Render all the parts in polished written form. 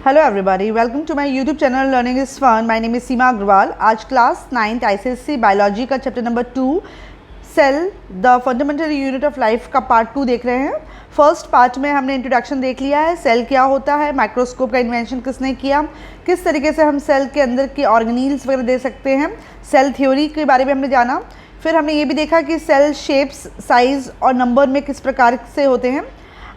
Hello everybody, welcome to my YouTube channel learning is fun. My name is Seema Agarwal. आज class 9th ICSE biology का chapter number 2 cell the fundamental unit of life का part 2 देख रहे हैं। First part में हमने introduction देख लिया है, सेल क्या होता है, माइक्रोस्कोप का इन्वेंशन किसने किया, किस तरीके से हम सेल के अंदर के ऑर्गेनील्स वगैरह दे सकते हैं, सेल थ्योरी के बारे में हमने जाना। फिर हमने ये भी देखा कि सेल शेप्स, साइज़ और नंबर में किस प्रकार से होते हैं।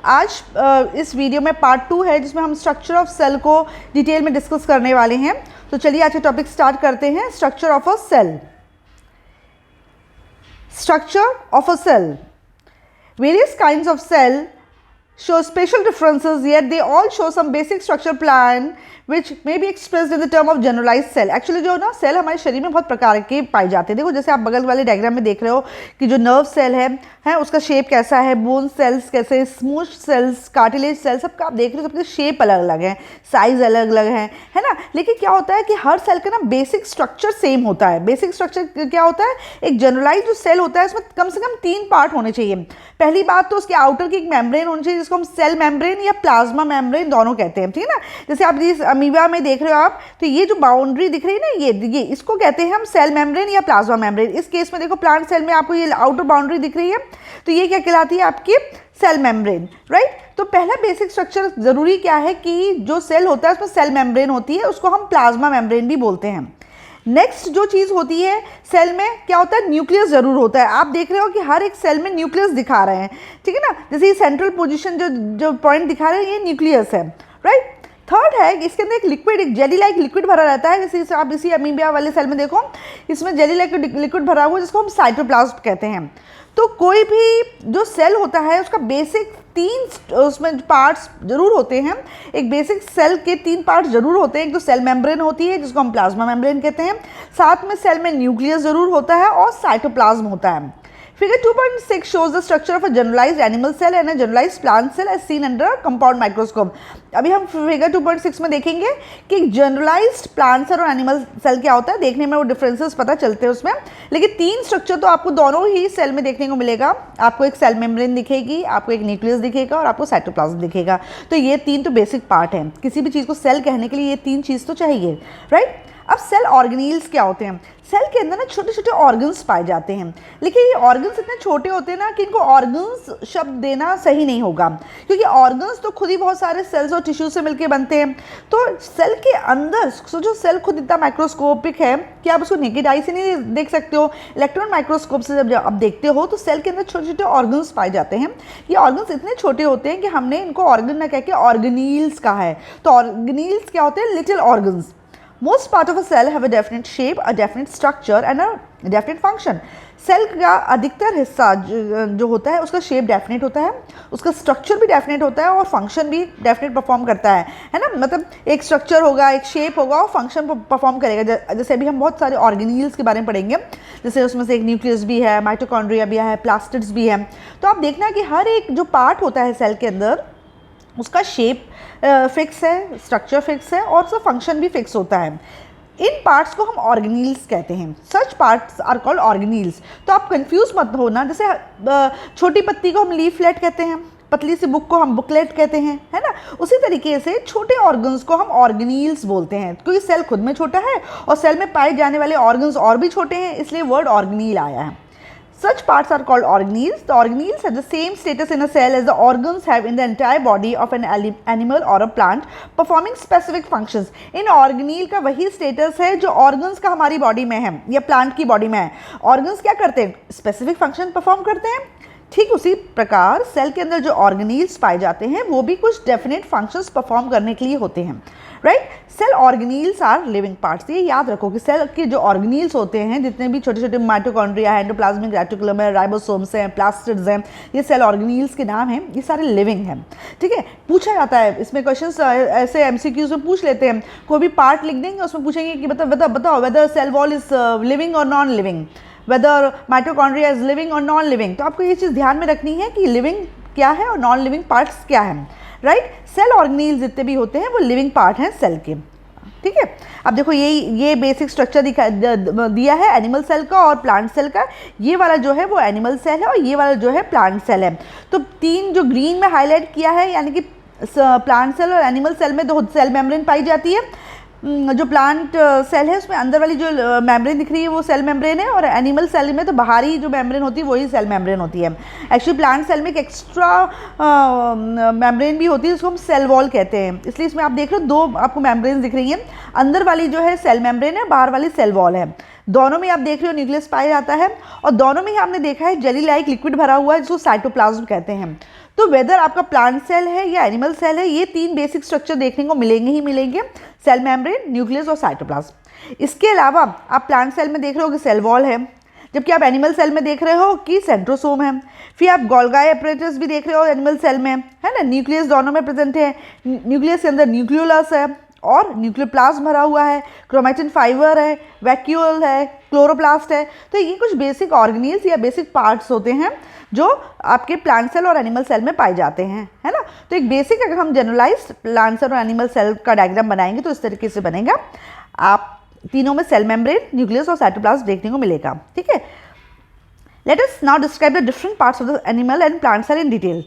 आज इस वीडियो में पार्ट 2 है जिसमें हम स्ट्रक्चर ऑफ सेल को डिटेल में डिस्कस करने वाले हैं। तो चलिए आज का टॉपिक स्टार्ट करते हैं। Structure of a cell. Structure of a cell. Various kinds of cell show special differences, yet they all show some basic structure plan which may be expressed in the term of generalized cell. Actually जो ना cell हमारे शरीर में बहुत प्रकार के पाए जाते हैं। देखो जैसे आप बगल वाले डायग्राम में देख रहे हो कि जो नर्व सेल है उसका शेप कैसा है, बोन सेल्स कैसे, स्मूथ सेल्स, कार्टिलेज सेल, सबका आप देख रहे हो, सबके शेप अलग अलग है, साइज अलग अलग है ना। लेकिन क्या होता है कि हर सेल का ना बेसिक स्ट्रक्चर सेम होता है। बेसिक स्ट्रक्चर क्या होता है, एक जनरलाइज जो सेल होता है उसमें कम से कम 3 पार्ट होने चाहिए। पहली बात तो उसके आउटर की एक मेम्ब्रेन होनी चाहिए जिसको हम सेल मेम्ब्रेन या प्लाज्मा मेम्ब्रेन दोनों कहते हैं, ठीक है ना। जैसे आप इस अमीबा में देख रहे हो आप, तो ये जो बाउंड्री दिख रही है ना, ये इसको कहते हैं हम सेल मेम्ब्रेन या प्लाज्मा मेम्ब्रेन। इस केस में देखो प्लांट सेल में आपको ये आउटर बाउंड्री दिख रही है, तो ये क्या कहलाती है आपकी सेल मेम्ब्रेन, राइट। तो पहला बेसिक स्ट्रक्चर जरूरी क्या है कि जो सेल होता है उसमें सेल मेम्ब्रेन होती है, उसको हम प्लाज्मा मेम्ब्रेन भी बोलते हैं। नेक्स्ट जो चीज़ होती है सेल में क्या होता है, न्यूक्लियस जरूर होता है। आप देख रहे हो कि हर एक सेल में न्यूक्लियस दिखा रहे हैं, ठीक है ना। जैसे ये सेंट्रल पोजीशन जो पॉइंट दिखा रहे हैं ये न्यूक्लियस है, राइट। थर्ड है इसके अंदर एक लिक्विड, एक जेली लाइक लिक्विड भरा रहता है। जैसे आप इसी अमीबिया वाले सेल में देखो, इसमें जेली लाइक लिक्विड भरा हुआ है जिसको हम साइटोप्लाज्म कहते हैं। तो कोई भी जो सेल होता है उसका बेसिक 3 उसमें पार्ट्स जरूर होते हैं। एक बेसिक सेल के 3 पार्ट्स जरूर होते हैं। एक तो सेल मेम्ब्रेन होती है जिसको हम प्लाज्मा मेम्ब्रेन कहते हैं, साथ में सेल में न्यूक्लियस जरूर होता है और साइटोप्लाज्म होता है। Figure 2.6 shows the structure of a generalized animal cell and a generalized plant cell as seen under a compound microscope. अभी हम फिगर 2.6 में देखेंगे कि जनरलाइज्ड प्लांट सेल और एनिमल सेल क्या होता है। देखने में वो डिफरेंसेस पता चलते हैं उसमें, लेकिन 3 स्ट्रक्चर तो आपको दोनों ही सेल में देखने को मिलेगा। आपको एक सेल मेम्ब्रेन दिखेगी, आपको एक न्यूक्लियस दिखेगा और आपको साइटोप्लाज्म दिखेगा। तो ये 3 तो बेसिक पार्ट हैं। किसी भी चीज़ को सेल कहने के लिए ये 3 चीज़ तो चाहिए, राइट। अब सेल ऑर्गेनील्स क्या होते हैं। सेल के अंदर ना छोटे छोटे ऑर्गन्स पाए जाते हैं, लेकिन ये ऑर्गन्स इतने छोटे होते हैं ना कि इनको ऑर्गन्स शब्द देना सही नहीं होगा, क्योंकि ऑर्गन्स तो खुद ही बहुत सारे सेल्स और टिश्यू से मिलकर बनते हैं। तो सेल के अंदर जो सेल खुद इतना माइक्रोस्कोपिक है कि आप उसको नेकेड आई से नहीं देख सकते हो। इलेक्ट्रॉन माइक्रोस्कोप से जब आप देखते हो तो सेल के अंदर छोटे छोटे ऑर्गन्स पाए जाते हैं। ये ऑर्गन्स इतने छोटे होते हैं कि हमने इनको ऑर्गन ना कह के ऑर्गेनील्स कहा है। तो ऑर्गेनील्स क्या होते हैं, little organs. Most part of a cell have a definite shape, a definite structure and a definite function. Cell का अधिकतर हिस्सा जो होता है उसका शेप डेफिनेट होता है, उसका स्ट्रक्चर भी डेफिनेट होता है और फंक्शन भी डेफिनेट परफॉर्म करता है ना। मतलब एक स्ट्रक्चर होगा, एक शेप होगा और फंक्शन परफॉर्म करेगा। जैसे अभी हम बहुत सारे ऑर्गेनील्स के बारे में पढ़ेंगे, जैसे उसमें से एक न्यूक्लियस भी है, माइटोकॉन्ड्रिया भी है, प्लास्टिड्स भी है। तो आप देखना कि हर एक जो पार्ट होता है सेल के अंदर उसका शेप फिक्स है, स्ट्रक्चर फिक्स है और उसका फंक्शन भी फिक्स होता है। इन पार्ट्स को हम ऑर्गेनील्स कहते हैं। सच पार्ट्स आर कॉल्ड ऑर्गेनील्स। तो आप कंफ्यूज मत होना। जैसे छोटी पत्ती को हम लीफलेट कहते हैं, पतली सी बुक को हम बुकलेट कहते हैं, है ना। उसी तरीके से छोटे ऑर्गन्स को हम ऑर्गेनील्स बोलते हैं, क्योंकि सेल खुद में छोटा है और सेल में पाए जाने वाले ऑर्गन्स और भी छोटे हैं, इसलिए वर्ड ऑर्गेनील आया है। Such parts are called organelles. The organelles have the same status in a cell as the organs have in the entire body of an animal or a plant, performing specific functions. In organelle का वही status है जो organs का हमारी body में है या plant की body में है। Organs क्या करते हैं, specific function perform करते हैं। ठीक उसी प्रकार सेल के अंदर जो ऑर्गेनील्स पाए जाते हैं वो भी कुछ डेफिनेट फंक्शंस परफॉर्म करने के लिए होते हैं, right. Cell organelles are living parts. ये याद रखो कि सेल के जो ऑर्गेनील्स होते हैं, जितने भी छोटे छोटे माइटोकॉन्ड्रिया है, एंडोप्लाज्मिक रेटिकुलम है, राइबोसोम्स हैं, प्लास्टिड्स हैं, ये सेल ऑर्गेनील्स के नाम हैं। ये सारे लिविंग हैं, ठीक है। पूछा जाता है इसमें क्वेश्चंस ऐसे एमसीक्यूज में पूछ लेते हैं। कोई भी पार्ट लिख देंगे, उसमें पूछेंगे कि बताओ whether cell wall is living और non living, whether mitochondria is living और नॉन लिविंग। तो आपको ये चीज़ ध्यान में रखनी है कि लिविंग क्या है और नॉन लिविंग पार्ट्स क्या हैं, राइट। सेल ऑर्गेनील्स जितने भी होते हैं वो लिविंग पार्ट हैं सेल के, ठीक है। अब देखो ये बेसिक स्ट्रक्चर दिया है एनिमल सेल का और प्लांट सेल का। ये वाला जो है वो एनिमल सेल है और ये वाला जो है प्लांट सेल है। तो 3 जो ग्रीन में हाईलाइट किया है यानी कि प्लांट सेल और एनिमल सेल में दो सेल मेम्ब्रेन पाई जाती है। जो प्लांट सेल है उसमें अंदर वाली जो मेम्ब्रेन दिख रही है वो सेल मेम्ब्रेन है, और एनिमल सेल में तो बाहरी जो मेम्ब्रेन होती है वही सेल मेम्ब्रेन होती है। एक्चुअली प्लांट सेल में एक एक्स्ट्रा मेम्ब्रेन भी होती है, उसको हम सेल वॉल कहते हैं। इसलिए इसमें आप देख रहे हो दो आपको मेम्ब्रेन दिख रही हैं, अंदर वाली जो है सेल मेम्ब्रेन है, बाहर वाली सेल वॉल है। दोनों में आप देख रहे हो न्यूक्लियस पाया जाता है, और दोनों में ही हमने देखा है जेली लाइक लिक्विड भरा हुआ है जिसको साइटोप्लाज्म कहते हैं। तो वेदर आपका प्लांट सेल है या एनिमल सेल है, ये तीन बेसिक स्ट्रक्चर देखने को मिलेंगे ही मिलेंगे, सेल मेम्ब्रेन, न्यूक्लियस और साइटोप्लाज्म। इसके अलावा आप प्लांट सेल में देख रहे हो कि सेल वॉल है, जबकि आप एनिमल सेल में देख रहे हो कि सेंट्रोसोम है। फिर आप गोल्गी एपरेटस भी देख रहे हो एनिमल सेल में, है ना। न्यूक्लियस दोनों में प्रेजेंट है, न्यूक्लियस के अंदर न्यूक्लियोलस है और न्यूक्लियोप्लाज्म भरा हुआ है, क्रोमैटिन फाइबर है, वैक्यूल है, क्लोरोप्लास्ट है। तो ये कुछ बेसिक ऑर्गेनील्स या बेसिक पार्ट्स होते हैं जो आपके प्लांट सेल और एनिमल सेल में पाए जाते हैं, है ना। तो एक बेसिक अगर हम जनरलाइज्ड प्लांट सेल और एनिमल सेल का डायग्राम बनाएंगे तो इस तरीके से बनेगा। आप तीनों में सेल मेम्ब्रेन, न्यूक्लियस और साइटोप्लाज्म देखने को मिलेगा, ठीक है। Let us now describe the different parts of the animal and plant cell in detail.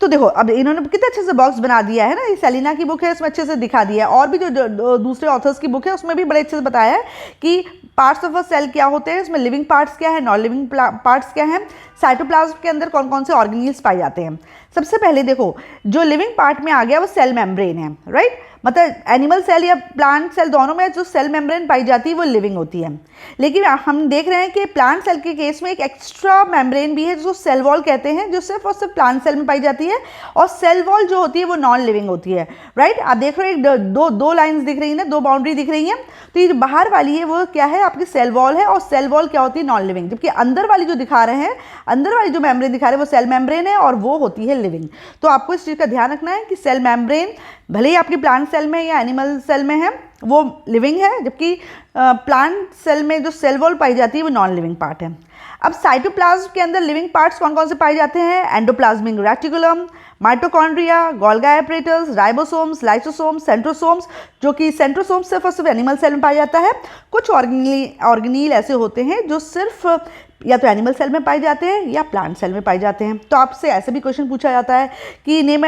तो देखो अब इन्होंने कितने अच्छे से बॉक्स बना दिया है ना, ये सेलिना की बुक है इसमें अच्छे से दिखा दिया है, और भी जो दूसरे ऑथर्स की बुक है उसमें भी बड़े अच्छे से बताया है कि पार्ट्स ऑफ अ सेल क्या होते हैं, इसमें लिविंग पार्ट्स क्या है, नॉन लिविंग पार्ट्स क्या हैं, साइटोप्लाज्म के अंदर कौन कौन से ऑर्गेनील्स पाए जाते हैं। सबसे पहले देखो जो लिविंग पार्ट में आ गया वो सेल मेम्ब्रेन है, राइट। मतलब एनिमल सेल या प्लांट सेल दोनों में जो सेल मेम्ब्रेन पाई जाती है वो लिविंग होती है। लेकिन हम देख रहे हैं कि प्लांट सेल के केस में एक एक्स्ट्रा मेम्ब्रेन भी है जिसको सेल वॉल कहते हैं, जो सिर्फ और सिर्फ प्लांट सेल में पाई जाती है, और सेल वॉल जो होती है वो नॉन लिविंग होती है, राइट। आप देख रहे हो दो लाइन्स दिख रही है ना, दो बाउंड्री दिख रही है। तो ये जो बाहर वाली है वो क्या है, आपकी सेल वॉल है, और सेल वॉल क्या होती है, नॉन लिविंग। जबकि अंदर वाली जो दिखा रहे हैं, अंदर वाली जो मेम्ब्रेन दिखा रहे हैं वो सेल मेम्ब्रेन है और वो होती है लिविंग। तो आपको इस चीज़ का ध्यान रखना है कि सेल मेम्ब्रेन भले ही आपकी प्लांट सेल में या एनिमल सेल में है वो लिविंग है, जबकि प्लांट सेल में जो सेल वॉल पाई जाती है वो नॉन लिविंग पार्ट है। अब साइटोप्लाज्म के अंदर लिविंग पार्ट्स कौन कौन से पाए जाते हैं, endoplasmic reticulum, mitochondria, Golgi apparatus, ribosomes, lysosomes, centrosomes, जो कि सेंट्रोसोम्स सिर्फ और सिर्फ एनिमल सेल में पाया जाता है। कुछ ऑर्गेनील ऐसे होते हैं जो सिर्फ या तो एनिमल सेल में पाए जाते हैं या प्लांट सेल में पाए जाते हैं। तो आपसे ऐसे भी क्वेश्चन पूछा जाता है कि name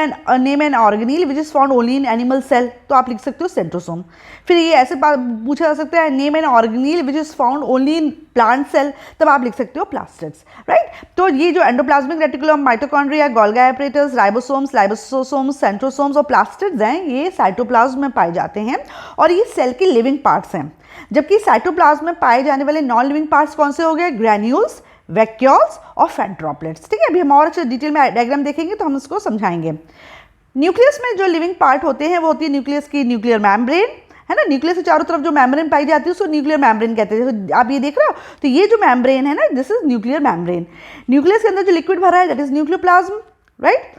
an organelle which is found only in animal cell, तो आप लिख सकते हो सेंट्रोसोम। फिर ये ऐसे पूछा जा सकता है name an organelle which is found only in plant cell, तब आप लिख सकते हो प्लास्टिड्स, राइट। तो ये जो endoplasmic reticulum, mitochondria, Golgi apparatus, ribosomes, lysosomes, centrosomes और प्लास्टिड्स हैं, ये साइटोप्लाज्म में पाए जाते हैं और ये सेल के लिविंग पार्ट्स हैं। जबकि साइटोप्लाज्म में पाए जाने वाले नॉन लिविंग पार्ट्स कौन से हो गए, ग्रैन्यूल्स, वैक्यूल्स और फैट ड्रॉपलेट्स, ठीक है। अभी हम और अच्छे डिटेल में डायग्राम देखेंगे तो हम इसको समझाएंगे। न्यूक्लियस में जो लिविंग पार्ट होते हैं वो होती है न्यूक्लियस की न्यूक्लियर मेम्ब्रेन, है ना। न्यूक्लियस के चारों तरफ जो मेम्ब्रेन पाई जाती है उसको न्यूक्लियर मेम्ब्रेन कहते हैं। आप ये देख रहे हो, तो ये जो मेम्ब्रेन है ना, this is nuclear membrane. Nucleus के अंदर जो लिक्विड भरा है that is nucleoplasm, right.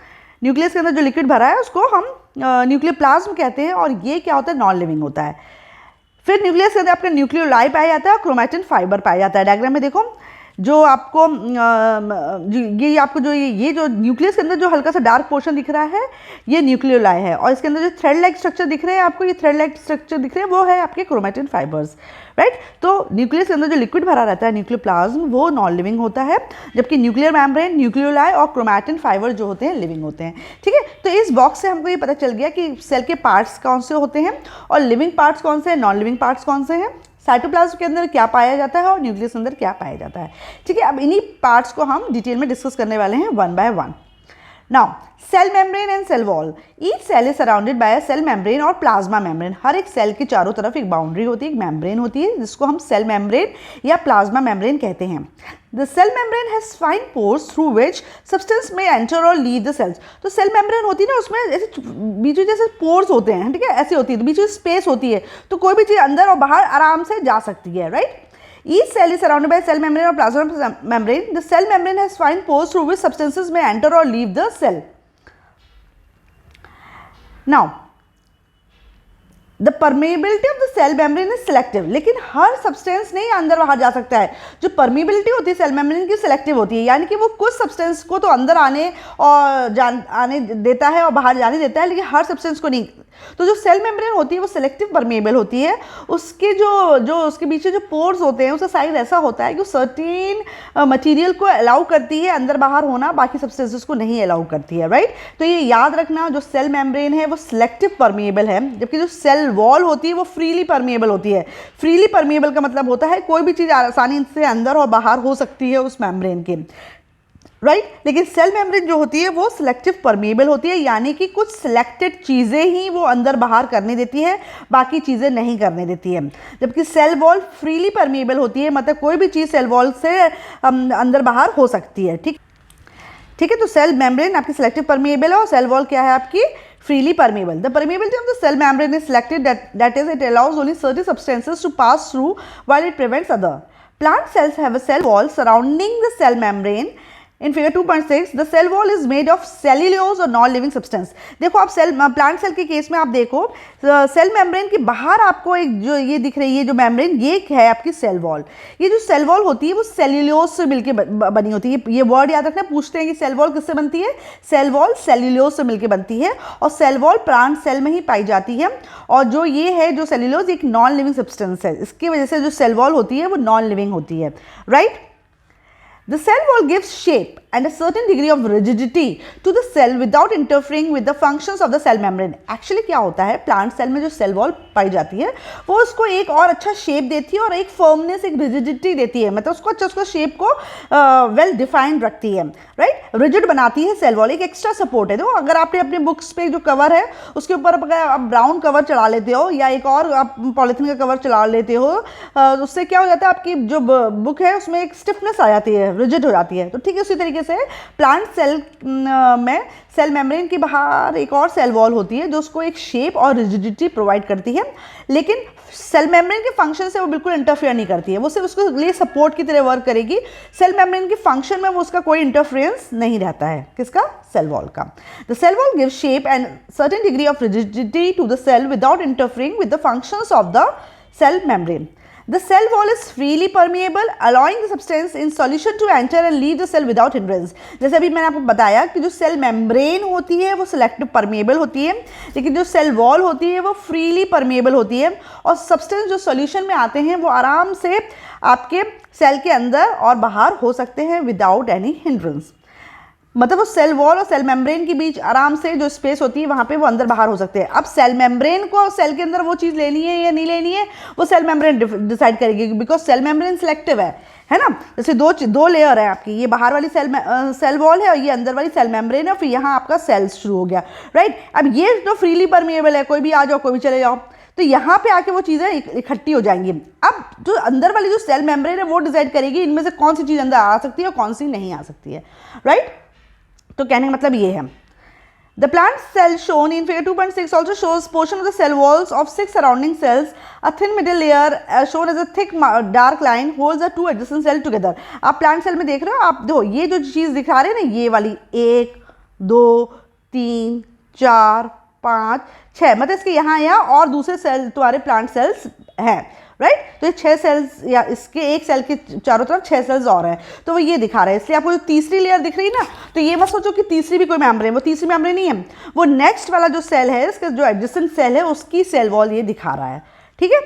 Nucleus के अंदर जो लिक्विड भरा है उसको हम न्यूक्लियोप्लाज्म कहते हैं, और ये क्या होता है, नॉन लिविंग होता है। फिर न्यूक्लियस के अंदर आपका न्यूक्लियोलाई पाया जाता है और क्रोमैटिन फाइबर पाया जाता है। डायग्राम में देखो जो आपको ये आपको जो ये जो न्यूक्लियस के अंदर जो हल्का सा डार्क पोर्शन दिख रहा है ये न्यूक्लियोलाई है, और इसके अंदर जो थ्रेड लाइक स्ट्रक्चर दिख रहे हैं आपको, ये थ्रेड लाइक स्ट्रक्चर दिख रहे हैं वो है आपके क्रोमैटिन फाइबर्स, राइट। तो न्यूक्लियस के अंदर जो लिक्विड भरा रहता है न्यूक्लियोप्लाज्म वो नॉन लिविंग होता है, जबकि न्यूक्लियर मेम्ब्रेन, न्यूक्लियोलाई और क्रोमैटिन फाइबर जो होते हैं लिविंग होते हैं, ठीक है। तो इस बॉक्स से हमको ये पता चल गया कि सेल के पार्ट्स कौन से होते हैं और लिविंग पार्ट्स कौन से हैं, नॉन लिविंग पार्ट्स कौन से हैं, साइटोप्लाज्म के अंदर क्या पाया जाता है और न्यूक्लियस के अंदर क्या पाया जाता है, ठीक है। अब इन्हीं पार्ट्स को हम डिटेल में डिस्कस करने वाले हैं one by one. Now cell membrane and cell wall, each cell is surrounded by a cell membrane और प्लाज्मा मेम्ब्रेन। हर एक सेल के चारों तरफ एक बाउंड्री होती है, एक मेम्ब्रेन होती है जिसको हम सेल मेम्ब्रेन या प्लाज्मा मेम्ब्रेन कहते हैं। The cell membrane has fine pores through which substance may enter or leave the cells. तो सेल मेम्ब्रेन होती है ना, उसमें ऐसे बीच में जैसे पोर्स होते हैं, ठीक है, ऐसे होती है, तो बीच में स्पेस होती है, तो कोई भी चीज़ अंदर और बाहर आराम से जा सकती है, right. Each cell is surrounded by cell membrane or plasma membrane. The cell membrane has fine pores through which substances may enter or leave the cell. Now, the permeability of the cell membrane is selective, लेकिन हर substance नहीं अंदर बाहर जा सकता है। जो permeability होती है सेल मेम्ब्रेन की सिलेक्टिव होती है, यानी कि वो कुछ सब्सटेंस को तो अंदर आने और आने देता है और बाहर जाने देता है, लेकिन हर सब्सटेंस को नहीं। तो जो सेल मेम्ब्रेन होती है वो सिलेक्टिव परमेबल होती है। उसके जो उसके पीछे जो पोर्स होते हैं उसका साइज ऐसा होता है कि सर्टेन मटेरियल को अलाउ करती है अंदर बाहर होना, बाकी सब्सटेंसेस को नहीं अलाउ करती है, राइट। तो ये याद रखना, जो सेल मेम्ब्रेन है वो सिलेक्टिव परमेबल है, जबकि जो सेल वॉल होती है वो फ्रीली परमेबल होती है। फ्रीली परमेबल का मतलब होता है कोई भी चीज़ आसानी से अंदर और बाहर हो सकती है उस मेम्ब्रेन के, राइट। लेकिन सेल मेम्ब्रेन जो होती है वो सिलेक्टिव परमेबल होती है, यानी कि कुछ सिलेक्टेड चीज़ें ही वो अंदर बाहर करने देती है, बाकी चीज़ें नहीं करने देती है। जबकि सेल वॉल फ्रीली परमेबल होती है, मतलब कोई भी चीज़ सेल वॉल से अंदर बाहर हो सकती है, ठीक है। तो सेल मेम्ब्रेन आपकी सिलेक्टिव परमेबल है और सेल वॉल क्या है आपकी freely permeable. The permeability of the cell membrane is selective, that is, it allows only certain substances to pass through while it prevents other. Plant cells have a cell wall surrounding the cell membrane. In figure 2.6, the cell wall is made of cellulose और non living substance. देखो आप plant cell के case में आप देखो cell membrane के बाहर आपको एक जो ये दिख रही है जो मेम्ब्रेन, ये है आपकी सेल वॉल। ये जो सेल वॉल होती है वो सेल्यूलोज से मिलकर बनी होती है। ये वर्ड याद रखना, पूछते हैं कि सेल वॉल किससे बनती है। सेल वॉल सेल्यूलोज से मिलकर बनती है और सेल वॉल प्लांट सेल में ही पाई जाती है। और जो ये है जो सेल्यूलोज एक नॉन लिविंग सब्सटेंस है, इसकी वजह से जो सेल वॉल होती है वो नॉन लिविंग होती है, right. The cell wall gives shape and a certain degree of rigidity to the cell without interfering with the functions of the cell membrane. Actually क्या होता है, प्लांट सेल में जो सेल वॉल पाई जाती है वो उसको एक और अच्छा शेप देती है और एक फर्मनेस, एक रिजिडिटी देती है, मतलब उसको अच्छा, उसको शेप को वेल डिफाइंड रखती है, राइट। रिजिड बनाती है सेल वॉल, एक एक्स्ट्रा सपोर्ट है। तो अगर आपने अपने बुक्स पे जो कवर है उसके ऊपर अगर आप ब्राउन कवर चढ़ा लेते हो या एक और आप पॉलिथीन का कवर चढ़ा लेते हो, उससे क्या हो जाता है आपकी जो बुक है उसमें एक स्टिफनेस आ जाती है, रिजिड हो जाती है। तो ठीक है, उसी तरीके से प्लांट सेल में सेल मेम्ब्रेन के बाहर एक और सेल वॉल होती है जो उसको एक शेप और रिजिडिटी प्रोवाइड करती है, लेकिन सेल मेम्ब्रेन के फंक्शन से वो बिल्कुल इंटरफेयर नहीं करती है, वो सिर्फ उसको लिए सपोर्ट की तरह वर्क करेगी। सेल मेम्ब्रेन के फंक्शन में वो उसका कोई इंटरफेरेंस नहीं रहता है, किसका, सेल वॉल का। The cell wall gives shape and certain degree of rigidity to the cell without interfering with the functions of the cell membrane. The cell wall is freely permeable, allowing the substance in solution to enter and leave the cell without hindrance. जैसे अभी मैंने आपको बताया कि जो cell membrane होती है वो सिलेक्टिव परमेबल होती है, लेकिन जो सेल वॉल होती है वो फ्रीली परमेबल होती है और सब्सटेंस जो सॉल्यूशन में आते हैं वो आराम से आपके सेल के अंदर और बाहर हो सकते हैं विदाउट एनी हिंड्रेंस। मतलब वो सेल वॉल और सेल मेम्ब्रेन के बीच आराम से जो स्पेस होती है वहाँ पे वो अंदर बाहर हो सकते हैं। अब सेल मेम्ब्रेन को सेल के अंदर वो चीज़ लेनी है या नहीं लेनी है वो सेल मेम्ब्रेन डिसाइड करेगी, बिकॉज सेल मेम्ब्रेन सिलेक्टिव है ना। जैसे दो लेयर है आपकी, ये बाहर वाली सेल वॉल है और ये अंदर वाली सेल मेम्ब्रेन है, फिर यहाँ आपका सेल शुरू हो गया, राइट। अब ये जो फ्रीली परमेबल है, कोई भी आ जाओ कोई भी चले जाओ, तो यहाँ पे आके वो चीज़ें इकट्ठी हो जाएंगी। अब जो अंदर वाली जो सेल मेम्ब्रेन है वो डिसाइड करेगी इनमें से कौन सी चीज़ अंदर आ सकती है और कौन सी नहीं आ सकती है, राइट। तो कहने का मतलब ये है, the plant cell shown in figure 2.6 also shows portion of the cell walls of 6 surrounding cells. A thin middle layer shown as a thick dark line holds the two adjacent cells together. आप plant cell में देख रहे हो, आप देखो ये जो चीज़ दिखा रहे हैं ना, ये वाली 1 2 3 4 5 6, मतलब इसके यहाँ और दूसरे सेल तुम्हारे प्लांट सेल्स हैं, राइट। तो ये 6 सेल्स या इसके एक सेल के चारों तरफ 6 सेल्स और हैं, तो वो ये दिखा रहा है। इसलिए आपको जो तीसरी लेयर दिख रही है ना, तो ये मत सोचो कि तीसरी भी कोई मेम्ब्रेन, वो तीसरी मेम्ब्रेन नहीं है, वो नेक्स्ट वाला जो सेल है, इसका जो एडजेसेंट सेल है उसकी सेल वॉल ये दिखा रहा है, ठीक है।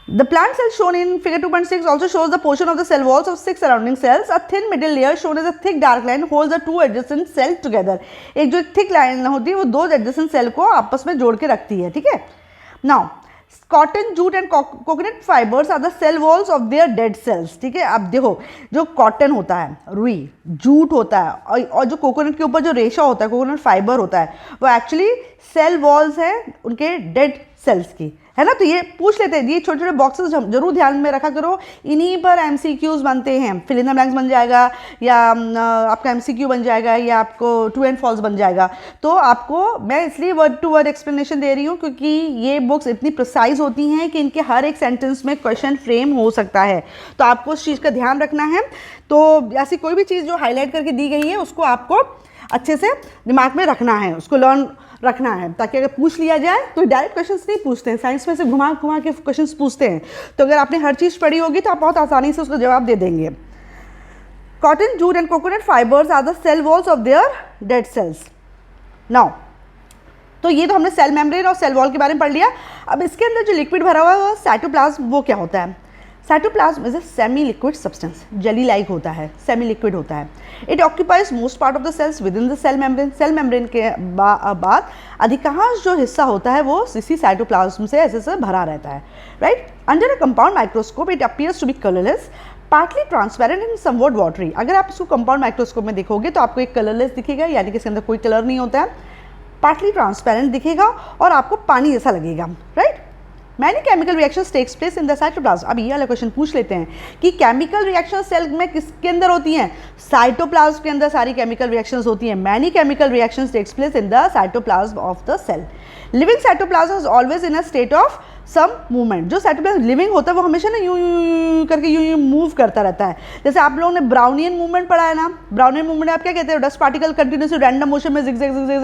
The plant cell shown in figure 2.6 also shows the portion of the cell walls of 6 surrounding cells. A thin middle layer shown as a thick dark line holds the two adjacent cells together. एक जो thick line होती है वो दो adjacent cell को आपस में जोड़ के रखती है, ठीक है। Now cotton, jute and coconut fibres are the cell walls of their dead cells, ठीक है। अब देखो जो कॉटन होता है, रुई, जूट होता है और जो कोकोनट के ऊपर जो रेशा होता है, कोकोनट फाइबर होता है, वो एक्चुअली सेल वॉल्स हैं उनके डेड सेल्स की, है ना। तो ये पूछ लेते हैं, ये छोटे छोटे बॉक्सेस जरूर ध्यान में रखा करो, इन्हीं पर MCQs बनते हैं। फिल इन द ब्लैंक्स बन जाएगा या आपका MCQ बन जाएगा या आपको ट्रू एंड फॉल्स बन जाएगा। तो आपको मैं इसलिए वर्ड टू वर्ड एक्सप्लेनेशन दे रही हूँ क्योंकि ये बुक्स इतनी प्रिसाइज होती हैं कि इनके हर एक सेंटेंस में क्वेश्चन फ्रेम हो सकता है, तो आपको उस चीज़ का ध्यान रखना है। तो ऐसी कोई भी चीज़ जो हाईलाइट करके दी गई है उसको आपको अच्छे से दिमाग में रखना है, उसको रखना है, ताकि अगर पूछ लिया जाए तो डायरेक्ट क्वेश्चंस नहीं पूछते हैं, साइंस में से घुमा घुमा के क्वेश्चंस पूछते हैं। तो अगर आपने हर चीज़ पढ़ी होगी तो आप बहुत आसानी से उसका जवाब दे देंगे। Cotton, jute and coconut fibres are the cell walls of their dead cells. Now तो ये तो हमने सेल मेम्ब्रेन और सेल वॉल के बारे में पढ़ लिया। अब इसके अंदर जो लिक्विड भरा हुआ है वो साइटोप्लाज्म, वो क्या होता है? Cytoplasm is a semi liquid substance, jelly like होता है, सेमी लिक्विड होता है। It occupies most part of the cells within the cell membrane. Cell membrane के बाद अधिकांश जो हिस्सा होता है वो इसी साइटोप्लाज्म से ऐसे भरा रहता है, right. Under a compound microscope it appears to be colourless, partly transparent and somewhat watery. अगर आप इसको कंपाउंड माइक्रोस्कोप में देखोगे तो आपको एक कलरलेस दिखेगा, यानी कि इसके अंदर कोई कलर नहीं होता है, पार्टली ट्रांसपेरेंट दिखेगा और आपको पानी जैसा लगेगा, right. Many chemical reactions takes place in the cytoplasm. अब ये वाला क्वेश्चन पूछ लेते हैं कि केमिकल रिएक्शन सेल में किसके अंदर होती हैं? साइटोप्लाज्म के अंदर सारी केमिकल रिएक्शंस होती हैं। Many chemical reactions takes place in the cytoplasm of the cell. Living cytoplasm is always in a state of some movement. जो साइटोप्लाज्म लिविंग होता है वो हमेशा ना यूं करके यूं मूव करता रहता है। जैसे आप लोगों ने ब्राउनियन मूवमेंट पढ़ा है ना, ब्राउनियन मूवमेंट आप क्या कहते हैं? Dust particle continuously random motion में जिग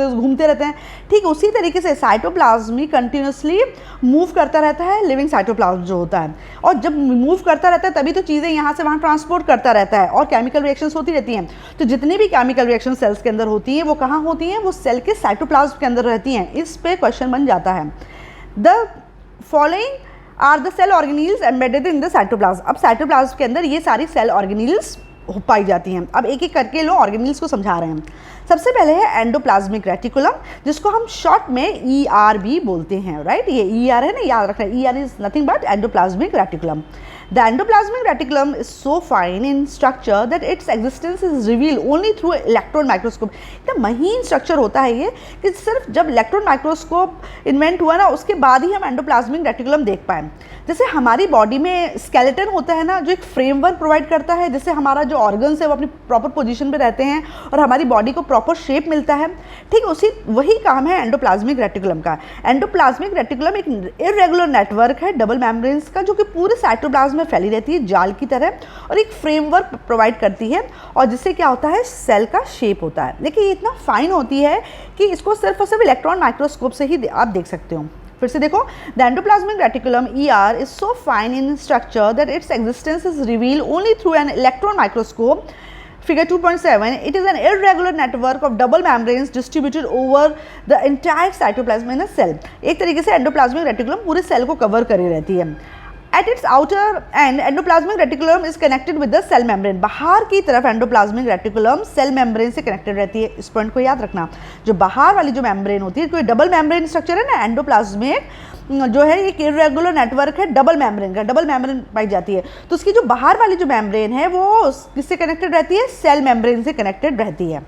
घूमते रहते हैं। ठीक उसी तरीके से साइटोप्लाज्म भी कंटिन्यूसली मूव करता रहता है, लिविंग साइटोप्लाज्म जो होता है। और जब मूव करता रहता है तभी तो चीज़ें यहाँ से वहाँ ट्रांसपोर्ट करता रहता है और केमिकल रिएक्शंस होती रहती हैं। तो जितनी भी केमिकल रिएक्शन सेल्स के अंदर होती हैं वो कहाँ होती हैं? वो सेल के साइटोप्लाज्म के अंदर रहती हैं। इस पे क्वेश्चन बन जाता है। The following are the cell organelles embedded in the cytoplasm. अब साइटोप्लाज्म के अंदर ये सारी सेल ऑर्गेनील्स पाई जाती हैं। अब एक एक करके लोग ऑर्गेनील्स को समझा रहे हैं। सबसे पहले है एंडोप्लाज्मिक रेटिकुलम, जिसको हम शॉर्ट में ER भी बोलते हैं, राइट। ये ER है ना, याद रखना, ER is nothing but endoplasmic reticulum. The endoplasmic reticulum is so fine in structure that its existence is revealed only through electron microscope। इतना महीन स्ट्रक्चर होता है ये कि सिर्फ जब इलेक्ट्रॉन माइक्रोस्कोप इन्वेंट हुआ ना उसके बाद ही हम एंडोप्लाज्मिक रेटिकुलम देख पाए। जैसे हमारी बॉडी में स्केलेटन होता है ना, जो एक फ्रेमवर्क प्रोवाइड करता है, जिससे हमारा जो ऑर्गन्स है वो अपनी प्रॉपर पोजीशन पे रहते हैं और हमारी बॉडी को प्रॉपर शेप मिलता है। ठीक उसी वही काम है एंडोप्लाज्मिक रेटिकुलम का। एंडोप्लाज्मिक रेटिकुलम एक इरेगुलर नेटवर्क है डबल मेम्ब्रेन्स का, जो कि पूरे साइटोप्लाज्म में फैली रहती है जाल की तरह और एक फ्रेमवर्क प्रोवाइड करती है, और जिससे क्या होता है, सेल का शेप होता है। लेकिन ये इतना फाइन होती है कि इसको सिर्फ और सिर्फ इलेक्ट्रॉन माइक्रोस्कोप से ही आप देख सकते हो। फिर से देखो, the endoplasmic reticulum ER is so fine in structure that its existence is revealed only through an electron microscope. Figure 2.7, it is an irregular network of double membranes distributed over the entire cytoplasm in a cell। एक तरीके से endoplasmic reticulum पूरे cell को cover करे रहती है। At its outer end, endoplasmic reticulum is connected with the cell membrane। बाहर की तरफ एंडोप्लाज्मिक रेटिकुलम सेल मेम्ब्रेन से कनेक्टेड रहती है। इस पॉइंट को याद रखना, जो बाहर वाली जो मेम्ब्रेन होती है, कोई डबल मेम्ब्रेन स्ट्रक्चर है ना, एंडोप्लाज्मिक जो है एक इरेगुलर नेटवर्क है डबल मेम्ब्रेन का, डबल मेम्ब्रेन पाई जाती है। तो उसकी जो बाहर वाली जो मेम्ब्रेन है वो किससे कनेक्टेड रहती है? सेल मेम्ब्रेन से कनेक्टेड रहती है।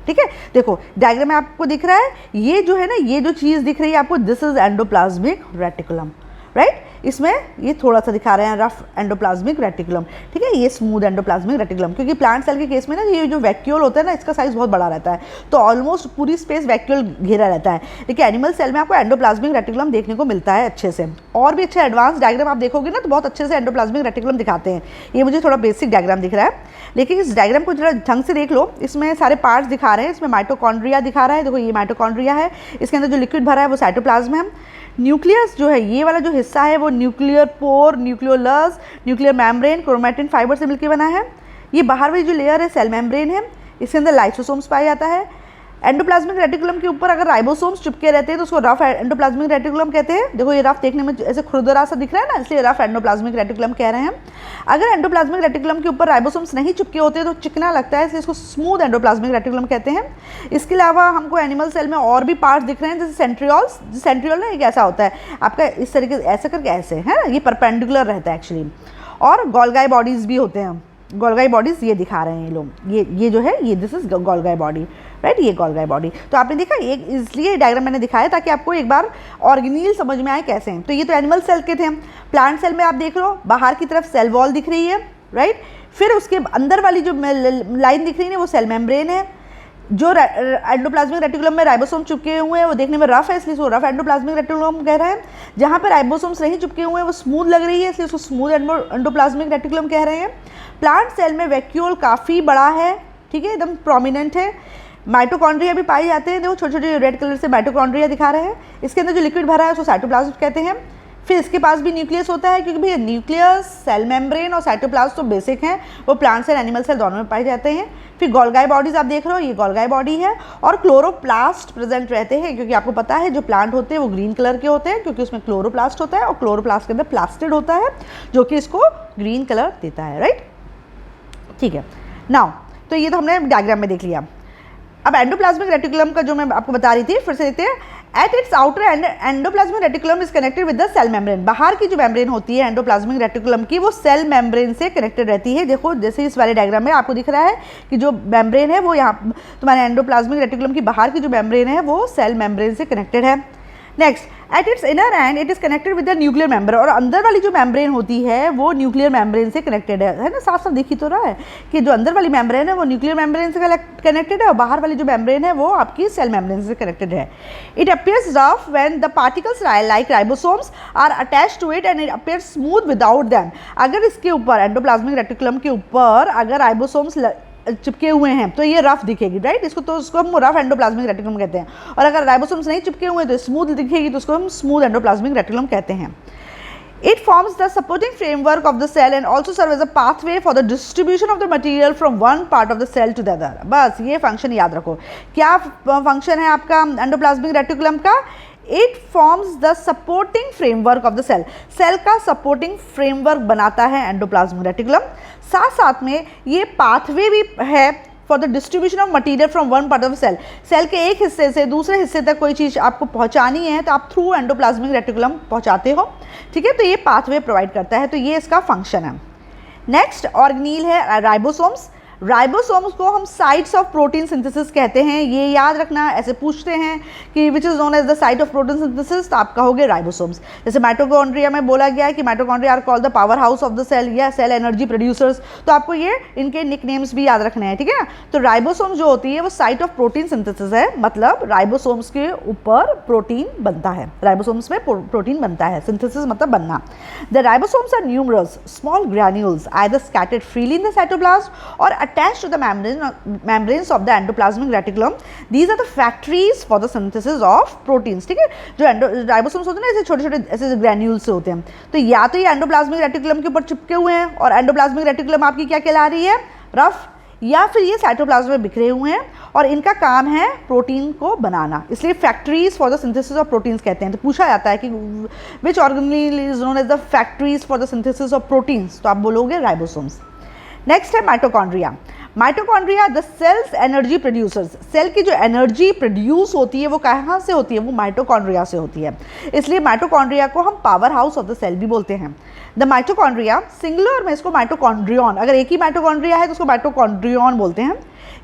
ठीक है, देखो डायग्राम में आपको दिख रहा है, ये जो है ना, ये जो चीज़ दिख रही है आपको, this is endoplasmic reticulum, right. इसमें ये थोड़ा सा दिखा रहे हैं रफ एंडोप्लाज्मिक रेटिकुलम, ठीक है, ये स्मूथ एंडोप्लाज्मिक रेटिकुलम, क्योंकि प्लांट सेल के केस में ना ये जो वैक्यूल होता है ना, इसका साइज बहुत बड़ा रहता है, तो ऑलमोस्ट पूरी स्पेस वैक्यूल घेरा रहता है। लेकिन एनिमल सेल में आपको एंडोप्लाज्मिक रेटिकुलम देखने को मिलता है अच्छे से। और भी अच्छे एडवांस डायग्राम आप देखोगे ना तो बहुत अच्छे से एंडोप्लाज्मिक रेटिकुलम दिखाते हैं। ये मुझे थोड़ा बेसिक डायग्राम दिख रहा है, लेकिन इस डायग्राम को जरा ढंग से देख लो। इसमें सारे पार्ट्स दिखा रहे हैं। इसमें माइटोकॉन्ड्रिया दिखा रहा है, देखो ये माइटोकॉन्ड्रिया है, इसके अंदर जो लिक्विड भरा है वो साइटोप्लाज्म है। न्यूक्लियस जो है, ये वाला जो हिस्सा है वो nuclear pore, nucleolus, nuclear membrane, chromatin fibre से मिलकर बना है। ये बाहर वाली जो लेयर है सेल मेम्ब्रेन है, इसके अंदर लाइसोसोम्स पाया जाता है। एंडोप्लाज्मिक रेटिकुलम के ऊपर अगर राइबोसोम्स चिपके रहते हैं तो उसको रफ एंडोप्लाज्मिक रेटिकुलम कहते हैं। देखो ये रफ देखने में ऐसे खुरदरा सा दिख रहा है ना, इसलिए रफ एंडोप्लाज्मिक रेटिकुलम कह रहे हैं। अगर एंडोप्लाज्मिक रेटिकुलम के ऊपर राइबोसोम्स नहीं चिपके होते तो चिकना लगता है, इसलिए इसको स्मूथ एंडोप्लाज्मिक रेटिकुलम कहते हैं। इसके अलावा हमको एनिमल सेल में और भी पार्ट्स दिख रहे हैं, जैसे सेंट्रियोल्स। सेंट्रियोल ना एक ऐसा होता है आपका, इस तरीके से ऐसे करके ऐसे है ना, ये परपेंडिकुलर रहता है एक्चुअली। और गोल्गाई बॉडीज़ भी होते हैं, गोल्गाई बॉडीज़ ये दिखा रहे हैं ये लोग, ये जो है ये दिस इज गोल्गाई बॉडी, राइट, ये गोल्गाई बॉडी। तो आपने देखा, ये इसलिए डायग्राम मैंने दिखाया ताकि आपको एक बार ऑर्गेनील समझ में आए कैसे हैं। तो ये तो एनिमल सेल के थे। प्लांट सेल में आप देख लो, बाहर की तरफ सेल वॉल दिख रही है, राइट। फिर उसके अंदर वाली जो लाइन दिख रही है वो सेल मेम्ब्रेन है। जो एंडोप्लाज्मिक रेटिकुलम में राइबोसोम चिपके हुए हैं वो देखने में रफ है, इसलिए उसको रफ एंडोप्लाज्मिक रेटिकुलम कह रहे हैं। जहाँ पर राइबोसोम्स नहीं चिपके हुए हैं वो स्मूथ लग रही है, इसलिए उसको स्मूथ एंडोप्लाज्मिक रेटिकुलम कह रहे हैं। प्लांट सेल में वैक्यूल काफ़ी बड़ा है, ठीक है, एकदम प्रोमिनेंट है। माइटोकॉन्ड्रिया भी पाए जाते हैं, देखो छोटे छोटे रेड कलर से माइटोकॉन्ड्रिया दिखा रहे हैं, इसके अंदर जो लिक्विड भरा है उसको साइटोप्लाज्म कहते हैं। फिर इसके पास भी न्यूक्लियस होता है, क्योंकि भैया न्यूक्लियस, सेल मेम्ब्रेन और साइटोप्लाज्म तो बेसिक हैं, वो प्लांट सेल, एनिमल सेल दोनों में पाए जाते हैं। फिर गोल्गाई बॉडीज आप देख रहे हो, ये गोल्गाई बॉडी है, और क्लोरोप्लास्ट प्रेजेंट रहते हैं, क्योंकि आपको पता है जो प्लांट होते हैं वो ग्रीन कलर के होते हैं, क्योंकि उसमें क्लोरोप्लास्ट होता है और क्लोरोप्लास्ट के अंदर प्लास्टिड होता है जो कि इसको ग्रीन कलर देता है, राइट। ठीक है, नाउ तो ये तो हमने डायग्राम में देख लिया। अब एंडोप्लाज्मिक रेटिकुलम का जो मैं आपको बता रही थी, फिर से देखते हैं। At its outer endoplasmic reticulum is connected with the cell membrane. बाहर की जो मेम्ब्रेन होती है एंडोप्लाज्मिक रेटिकुलम की, वो सेल मेम्ब्रेन से कनेक्टेड रहती है। देखो जैसे इस वाले डायग्राम में आपको दिख रहा है कि जो मेम्ब्रेन है वो यहाँ तुम्हारे एंडोप्लाज्मिक रेटिकुलम की बाहर की जो मेम्ब्रेन है वो सेल मेम्ब्रेन से कनेक्टेड है। Next, at its inner and it is connected with the nuclear membrane, और अंदर वाली जो मेम्ब्रेन होती है वो न्यूक्लियर मेम्ब्रेन से कनेक्टेड है ना, साफ साफ दिख ही तो रहा है कि जो अंदर वाली मेम्ब्रेन है वो न्यूक्लियर मेम्ब्रेन से कनेक्टेड है, और बाहर वाली जो मेम्ब्रेन है वो आपकी सेल मेम्ब्रेन से कनेक्टेड है। It appears rough when the particles like ribosomes are attached to it and it appears smooth without them. अगर इसके ऊपर एंडोप्लाज्मिक रेटिकुलम के ऊपर अगर राइबोसोम्स चिपके हुए हैं तो ये रफ दिखेगी, राइट। उसको हम रफ एंडोप्लाज्मिक रेटिकुलम कहते हैं, और अगर राइबोसोम्स नहीं चिपके हुए तो स्मूथ दिखेगी, तो उसको हम स्मूथ एंडोप्लाज्मिक रेटिकुलम कहते हैं। It forms the supporting framework of the cell and also serves as a pathway for the distribution of the material from one part of the cell to the other. बस ये function याद रखो। क्या function है आपका endoplasmic reticulum का? It forms the supporting framework of the cell. सेल का सपोर्टिंग फ्रेमवर्क बनाता है एंडोप्लाज्मिक रेटिकुलम। साथ साथ में ये पाथवे भी है for the distribution of material from one part of cell. Cell के एक हिस्से से दूसरे हिस्से तक कोई चीज़ आपको पहुंचानी है तो आप थ्रू एंडोप्लाज्मिक रेटिकुलम पहुंचाते हो, ठीक है। तो ये पाथवे प्रोवाइड करता है, तो ये इसका फंक्शन है। नेक्स्ट ऑर्गेनील है राइबोसोम्स। राइबोसोम्स को हम साइट्स ऑफ प्रोटीन सिंथेसिस कहते हैं, ये याद रखना। ऐसे पूछते हैं कि which is known as the site of protein synthesis, तो आप कहोगे राइबोसोम्स। जैसे माइटोकॉन्ड्रिया में बोला गया है कि mitochondria are called the power house of the cell या सेल एनर्जी प्रोड्यूसर्स, तो आपको ये इनके निकनेम्स भी याद रखने हैं, ठीक है ना। तो राइबोसोम्स जो होती है वो साइट ऑफ प्रोटीन सिंथेसिस है, मतलब राइबोसोम्स के ऊपर प्रोटीन बनता है, राइबोसोम्स में प्रोटीन बनता है, सिंथेसिस मतलब बनना। The ribosomes are numerous small granules either scattered freely in the cytoplasm और attached to the membranes of the endoplasmic reticulum. These are the factories for the synthesis of proteins, ठीक है। जो ribosomes होते हैं ना, ऐसे छोटे छोटे ऐसे ग्रैन्यूल्स होते हैं, तो या तो ये एंडोप्लाज्मिक रेटिकुलम के ऊपर चिपके हुए हैं और एंडोप्लाज्मिक रेटिकुलम आपकी क्या कहला रही है, रफ, या फिर ये साइटोप्लाज्म में बिखरे हुए हैं और इनका काम है प्रोटीन को बनाना, इसलिए factories for the synthesis of proteins कहते हैं। तो पूछा जाता है कि which organelle is known as the factories for the synthesis of proteins, तो आप बोलोगे राइबोसोम्स। नेक्स्ट है mitochondria. Mitochondria the cell's energy producers. Cell की जो एनर्जी प्रोड्यूस होती है वो कहाँ से होती है, वो माइटोकॉन्ड्रिया से होती है, इसलिए माइटोकॉन्ड्रिया को हम power house of the cell भी बोलते हैं। द माइटोकॉन्ड्रिया, सिंगुलर में इसको माइटोकॉन्ड्रियन, अगर एक ही माइटोकॉन्ड्रिया है तो उसको माइटोकॉन्ड्रियन बोलते हैं।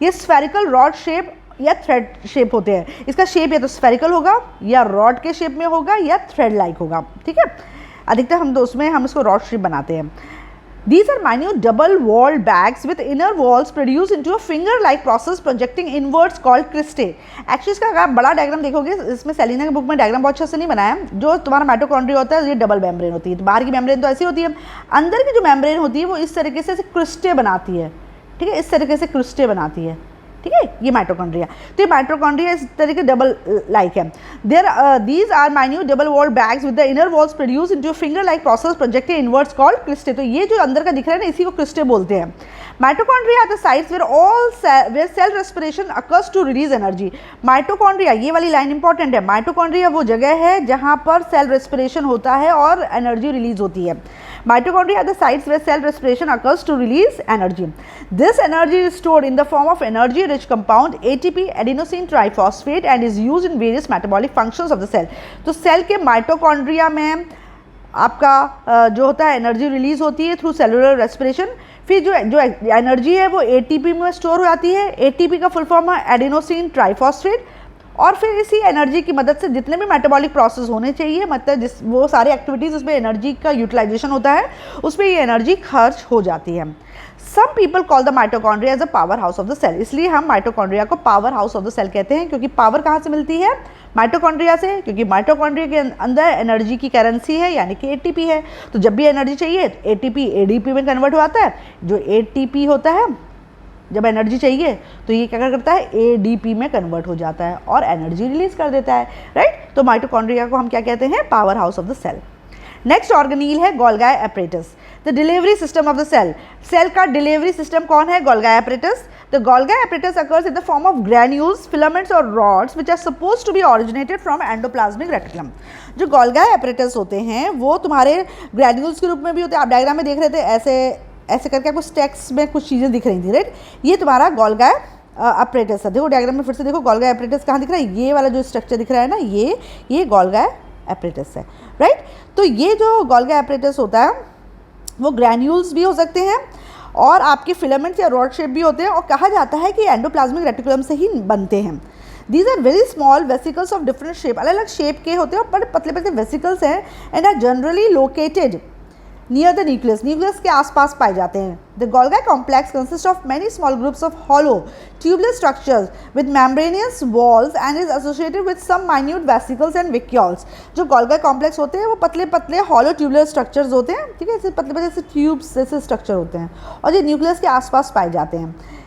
ये स्फेरिकल रॉड शेप या थ्रेड शेप होते हैं, इसका शेप या तो स्फेरिकल होगा या रॉड के शेप में होगा या थ्रेड लाइक होगा, ठीक है। अधिकतर हम तो उसमें हम इसको रॉड शेप बनाते हैं। These are minute double-walled bags with inner walls produced into a finger-like process projecting inwards called cristae. Actually इसका अगर आप बड़ा डायग्राम देखोगे, इसमें सेलिना की बुक में डायग्राम बहुत अच्छे से नहीं बनाया। जो तुम्हारा माइटोकॉन्ड्रिया होता है ये डबल मेम्ब्रेन होती है, तो बाहर की मेम्ब्रेन तो ऐसी होती है, अंदर की जो मेम्ब्रेन होती है वो इस तरीके से क्रिस्टे बनाती है, ठीक है, इस तरीके से क्रिस्टे बनाती है, ठीक है, ये माइटोकॉन्ड्रिया। तो ये माइटोकॉन्ड्रिया इस तरीके डबल लाइक है। These are minute double walled bags with the inner walls produce into finger like process projected inwards called cristae. तो ये जो अंदर का दिख रहा है ना, इसी को क्रिस्टे बोलते हैं। Mitochondria are the sites where cell respiration occurs to release energy. Mitochondria, ये वाली लाइन इंपॉर्टेंट है, माइटोकॉन्ड्रिया वो जगह है जहाँ पर सेल रेस्पिरेशन होता है और एनर्जी रिलीज होती है। Mitochondria are the sites where cell respiration occurs to release energy. This energy is stored in the form of energy-rich compound ATP, adenosine triphosphate, and is used in various metabolic functions of the cell. तो cell के mitochondria में आपका जो होता है energy release होती है through cellular respiration. फिर जो एनर्जी है वो ATP में स्टोर हो जाती है। ATP का फुल फॉर्म है एडेनोसिन ट्राइफॉस्फेट, और फिर इसी एनर्जी की मदद से जितने भी मेटाबॉलिक प्रोसेस होने चाहिए, मतलब वो सारी एक्टिविटीज़ उसमें एनर्जी का यूटिलाइजेशन होता है, उसमें ये एनर्जी खर्च हो जाती है। Some people call the mitochondria as a power house of the cell, इसलिए हम माइटोकॉन्ड्रिया को power house of the cell कहते हैं, क्योंकि पावर कहाँ से मिलती है, माइटोकॉन्ड्रिया से, क्योंकि माइटोकॉन्ड्रिया के अंदर एनर्जी की करेंसी है यानी कि ATP है। तो जब भी एनर्जी चाहिए तो ATP ADP में कन्वर्ट हो जाता है। जो ATP होता है जब एनर्जी चाहिए तो ये क्या करता है, ADP में कन्वर्ट हो जाता है और एनर्जी रिलीज कर देता है, राइट। तो माइटोकॉन्ड्रिया को हम क्या कहते हैं, power house of the cell. Next organelle है Golgi apparatus, the delivery system of the cell. Cell का डिलीवरी सिस्टम कौन है, Golgi apparatus. The Golgi apparatus occurs in the form of granules, filaments और rods which are supposed to be originated from endoplasmic reticulum। जो Golgi apparatus होते हैं वो तुम्हारे granules के रूप में भी होते हैं। आप डायग्राम में देख रहे थे, ऐसे ऐसे करके आपको स्टैक्स में कुछ चीज़ें दिख रही थी, राइट। ये तुम्हारा गोल्गी एपरेटस है। देखो डायग्राम में फिर से देखो, गोल्गी एपरेटस कहाँ दिख रहा है, ये वाला जो स्ट्रक्चर दिख रहा है ना, ये गोल्गी एपरेटस है, राइट। तो ये जो गोल्गी एपरेटस होता है वो ग्रैन्यूल्स भी हो सकते हैं और आपके फिलामेंट्स या रॉड शेप भी होते हैं, और कहा जाता है कि एंडोप्लाज्मिक रेटिकुलम से ही बनते हैं। These are very small vesicles of different shape, अलग अलग शेप के होते हैं और बड़े पतले पतले वेसिकल्स हैं, and are generally located near the nucleus, nucleus के आसपास पाए जाते हैं। The Golgi complex consist of many small groups of hollow tubeless structures with membranous walls and is associated with some minute vesicles and vacuoles. जो Golgi complex होते हैं वो पतले पतले हॉलो ट्यूबलेस स्ट्रक्चर्स होते हैं, ठीक है, ऐसे पतले पतले ऐसे ट्यूब्स जैसे स्ट्रक्चर होते हैं और ये न्यूक्लियस के आसपास पाए जाते हैं।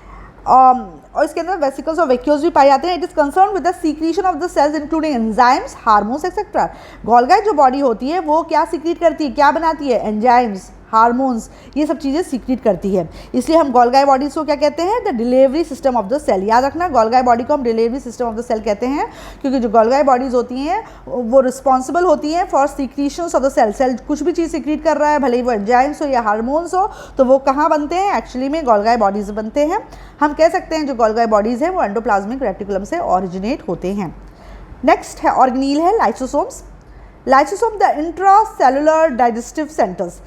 और इसके अंदर वेसिकल्स और वैक्यूल्स भी पाए जाते हैं। It is concern with the secretion of the cells including enzymes, hormones etcetera. Golgi जो बॉडी होती है वो क्या सीक्रेट करती है, क्या बनाती है, एंजाइम्स, हार्मोन्स, ये सब चीज़ें सीक्रेट करती है। इसलिए हम गोल्गी बॉडीज़ को क्या कहते हैं, the delivery system of the cell. याद रखना, गोल्गी बॉडी को हम delivery system of the cell कहते हैं, क्योंकि जो गोल्गी बॉडीज़ होती हैं वो रिस्पॉन्सिबल होती हैं for secretions of the cell. Cell कुछ भी चीज़ सीक्रेट कर रहा है, भले ही वो एंजाइम्स हो या हार्मोन्स हो, तो वो कहाँ बनते हैं, एक्चुअली में गोल्गी बॉडीज़ बनते हैं। हम कह सकते हैं जो गोल्गी बॉडीज़ हैं वो एंडोप्लाज्मिक रेटिकुलम से ऑरिजिनेट होते हैं। नेक्स्ट है ऑर्गेनील है lysosomes. Lysosome the intracellular digestive centres.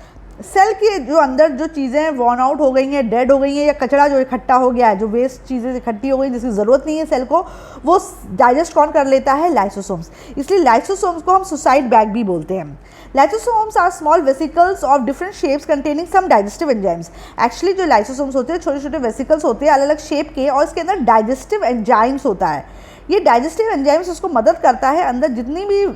Cell के जो अंदर जो चीज़ें वॉर्न आउट हो गई हैं, डेड हो गई हैं, या कचरा जो इकट्ठा हो गया है, जो वेस्ट चीज़ें इकट्ठी हो गई जिसकी ज़रूरत नहीं है सेल को, वो डाइजेस्ट कौन कर लेता है, लाइसोसोम्स। इसलिए लाइसोसोम्स को हम सुसाइड बैग भी बोलते हैं। Lysosomes are small vesicles of different shapes containing some digestive enzymes. Actually जो लाइसोसोम्स होते हैं छोटे छोटे वेसिकल्स होते हैं अलग अलग शेप के, और इसके अंदर डाइजेस्टिव एंजाइम्स होता है। ये डाइजेस्टिव एंजाइम्स उसको मदद करता है अंदर जितनी भी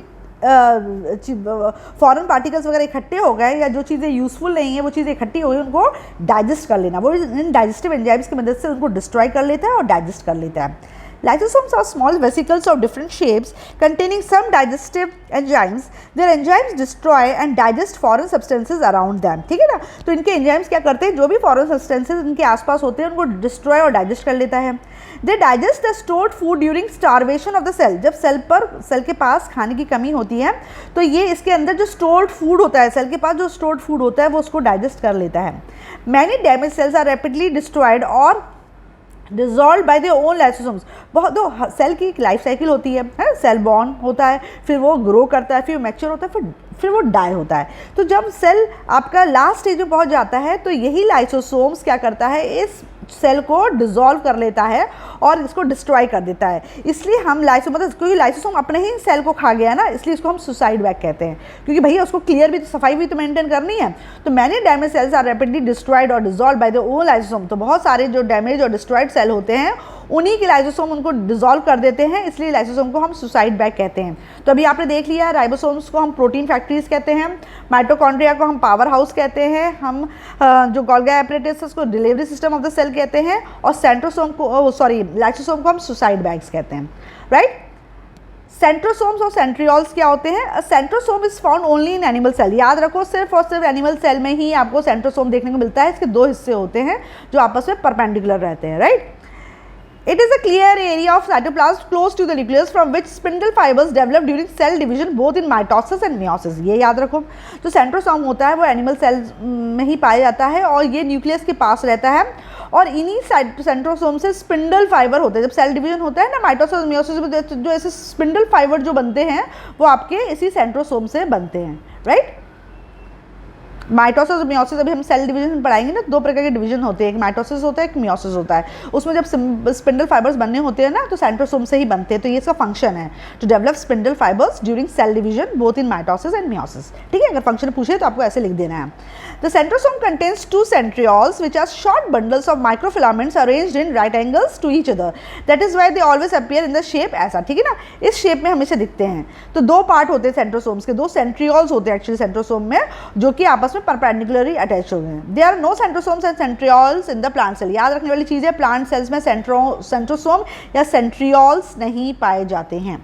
फॉरेन पार्टिकल्स वगैरह इकट्ठे हो गए या जो चीज़ें यूज़फुल नहीं है वो चीज़ें इकट्ठी हो गई, उनको डाइजेस्ट कर लेना। वो इन डाइजेस्टिव एंजाइम्स की मदद से उनको डिस्ट्रॉय कर लेता है और डाइजेस्ट कर लेता है। Lysosomes are small vesicles of different shapes containing some digestive enzymes. Their enzymes destroy and digest foreign substances around them. ठीक है ना, तो इनके एंजाइम्स क्या करते हैं, जो भी फॉरेन सब्सटेंसेज इनके आसपास होते हैं उनको डिस्ट्रॉय और डाइजेस्ट कर लेता है। They digest the stored food during starvation of the cell. जब सेल के पास खाने की कमी होती है तो ये इसके अंदर जो स्टोर्ड फूड होता है, सेल के पास जो स्टोर्ड फूड होता है वो उसको डाइजेस्ट कर लेता है। Many damaged cells are rapidly destroyed or dissolve bye their own lysosomes. बहुत दो सेल की एक लाइफ साइकिल होती है, सेल बॉर्न होता है, फिर वो ग्रो करता है, फिर मैच्योर होता है, फिर वो डाई होता है। तो जब सेल आपका लास्ट स्टेज में पहुंच जाता है तो यही लाइसोसोम्स क्या करता है, इस सेल को डिजॉल्व कर लेता है और इसको डिस्ट्रॉय कर देता है। इसलिए हम मतलब क्योंकि लाइसोसोम अपने ही सेल को खा गया ना, इसलिए इसको हम सुसाइड बैग कहते हैं, क्योंकि भैया उसको क्लियर भी तो, सफाई भी तो मेंटेन करनी है। तो many damage cells are rapidly destroyed और dissolve by the own lysosome. तो बहुत सारे जो डैमेज और डिस्ट्रॉयड सेल होते हैं उन्हीं के लाइसोसोम उनको डिजॉल्व कर देते हैं, इसलिए लाइसोसोम को हम सुसाइड बैग कहते हैं। तो अभी आपने देख लिया, राइबोसोम्स को हम प्रोटीन फैक्ट्रीज कहते हैं, माइटोकॉन्ड्रिया को हम पावर हाउस कहते हैं, हम जो गोल्गी एपरेटस को delivery system of the cell कहते हैं, और सेंट्रोसोम को लाइसोसोम को हम सुसाइड बैग्स कहते हैं, राइट। सेंट्रोसोम्स और सेंट्रियोल्स क्या होते हैं? Centrosome is found only in animal cell. याद रखो, सिर्फ और सिर्फ एनिमल सेल में ही आपको सेंट्रोसोम देखने को मिलता है। इसके दो हिस्से होते हैं जो आपस में परपेंडिकुलर रहते हैं, right. It is a clear area of cytoplasm close to the nucleus from which spindle fibers develop during cell division both in mitosis and meiosis. ये याद रखो, जो सेंट्रोसोम होता है वो एनिमल सेल में ही पाया जाता है और ये न्यूक्लियस के पास रहता है, और इन्हीं सेंट्रोसोम से स्पिंडल फाइबर होते हैं। जब सेल डिवीजन होता है ना माइटोसिस और मियोसिस में, जो ऐसे स्पिंडल फाइबर जो बनते हैं वो आपके इसी सेंट्रोसोम से बनते हैं, राइट। माइटोसिस और मियोसिस अभी हम सेल डिवीजन में पढ़ाएंगे ना, दो प्रकार के डिवीजन होते हैं, एक माइटोसिस होता है, एक मियोसिस होता है। उसमें जब स्पिंडल फाइबर्स बनने होते हैं ना तो सेंट्रोसोम से ही बनते हैं। तो ये इसका फंक्शन है, to develop spindle fibres during cell division both in mitosis and meiosis. ठीक है, अगर फंक्शन पूछे तो आपको ऐसे लिख देना है। The centrosome contains two centrioles which are short bundles of microfilaments arranged in right angles to each other, that is why they always appear in the shape ऐसा। ठीक है ना, इस शेप में हमेशा दिखते हैं। तो दो पार्ट होते हैं सेंट्रोसोम्स के, दो सेंट्रियोल्स होते हैं एक्चुअली सेंट्रोसोम में, जो कि आपस आपस में परपेंडिकुलरली अटैच हो गए हैं। There are no centrosomes and centrioles in the plant cell. याद रखने वाली चीज़ है, प्लांट सेल्स में सेंट्रोसोम या सेंट्रियोल्स नहीं पाए जाते हैं।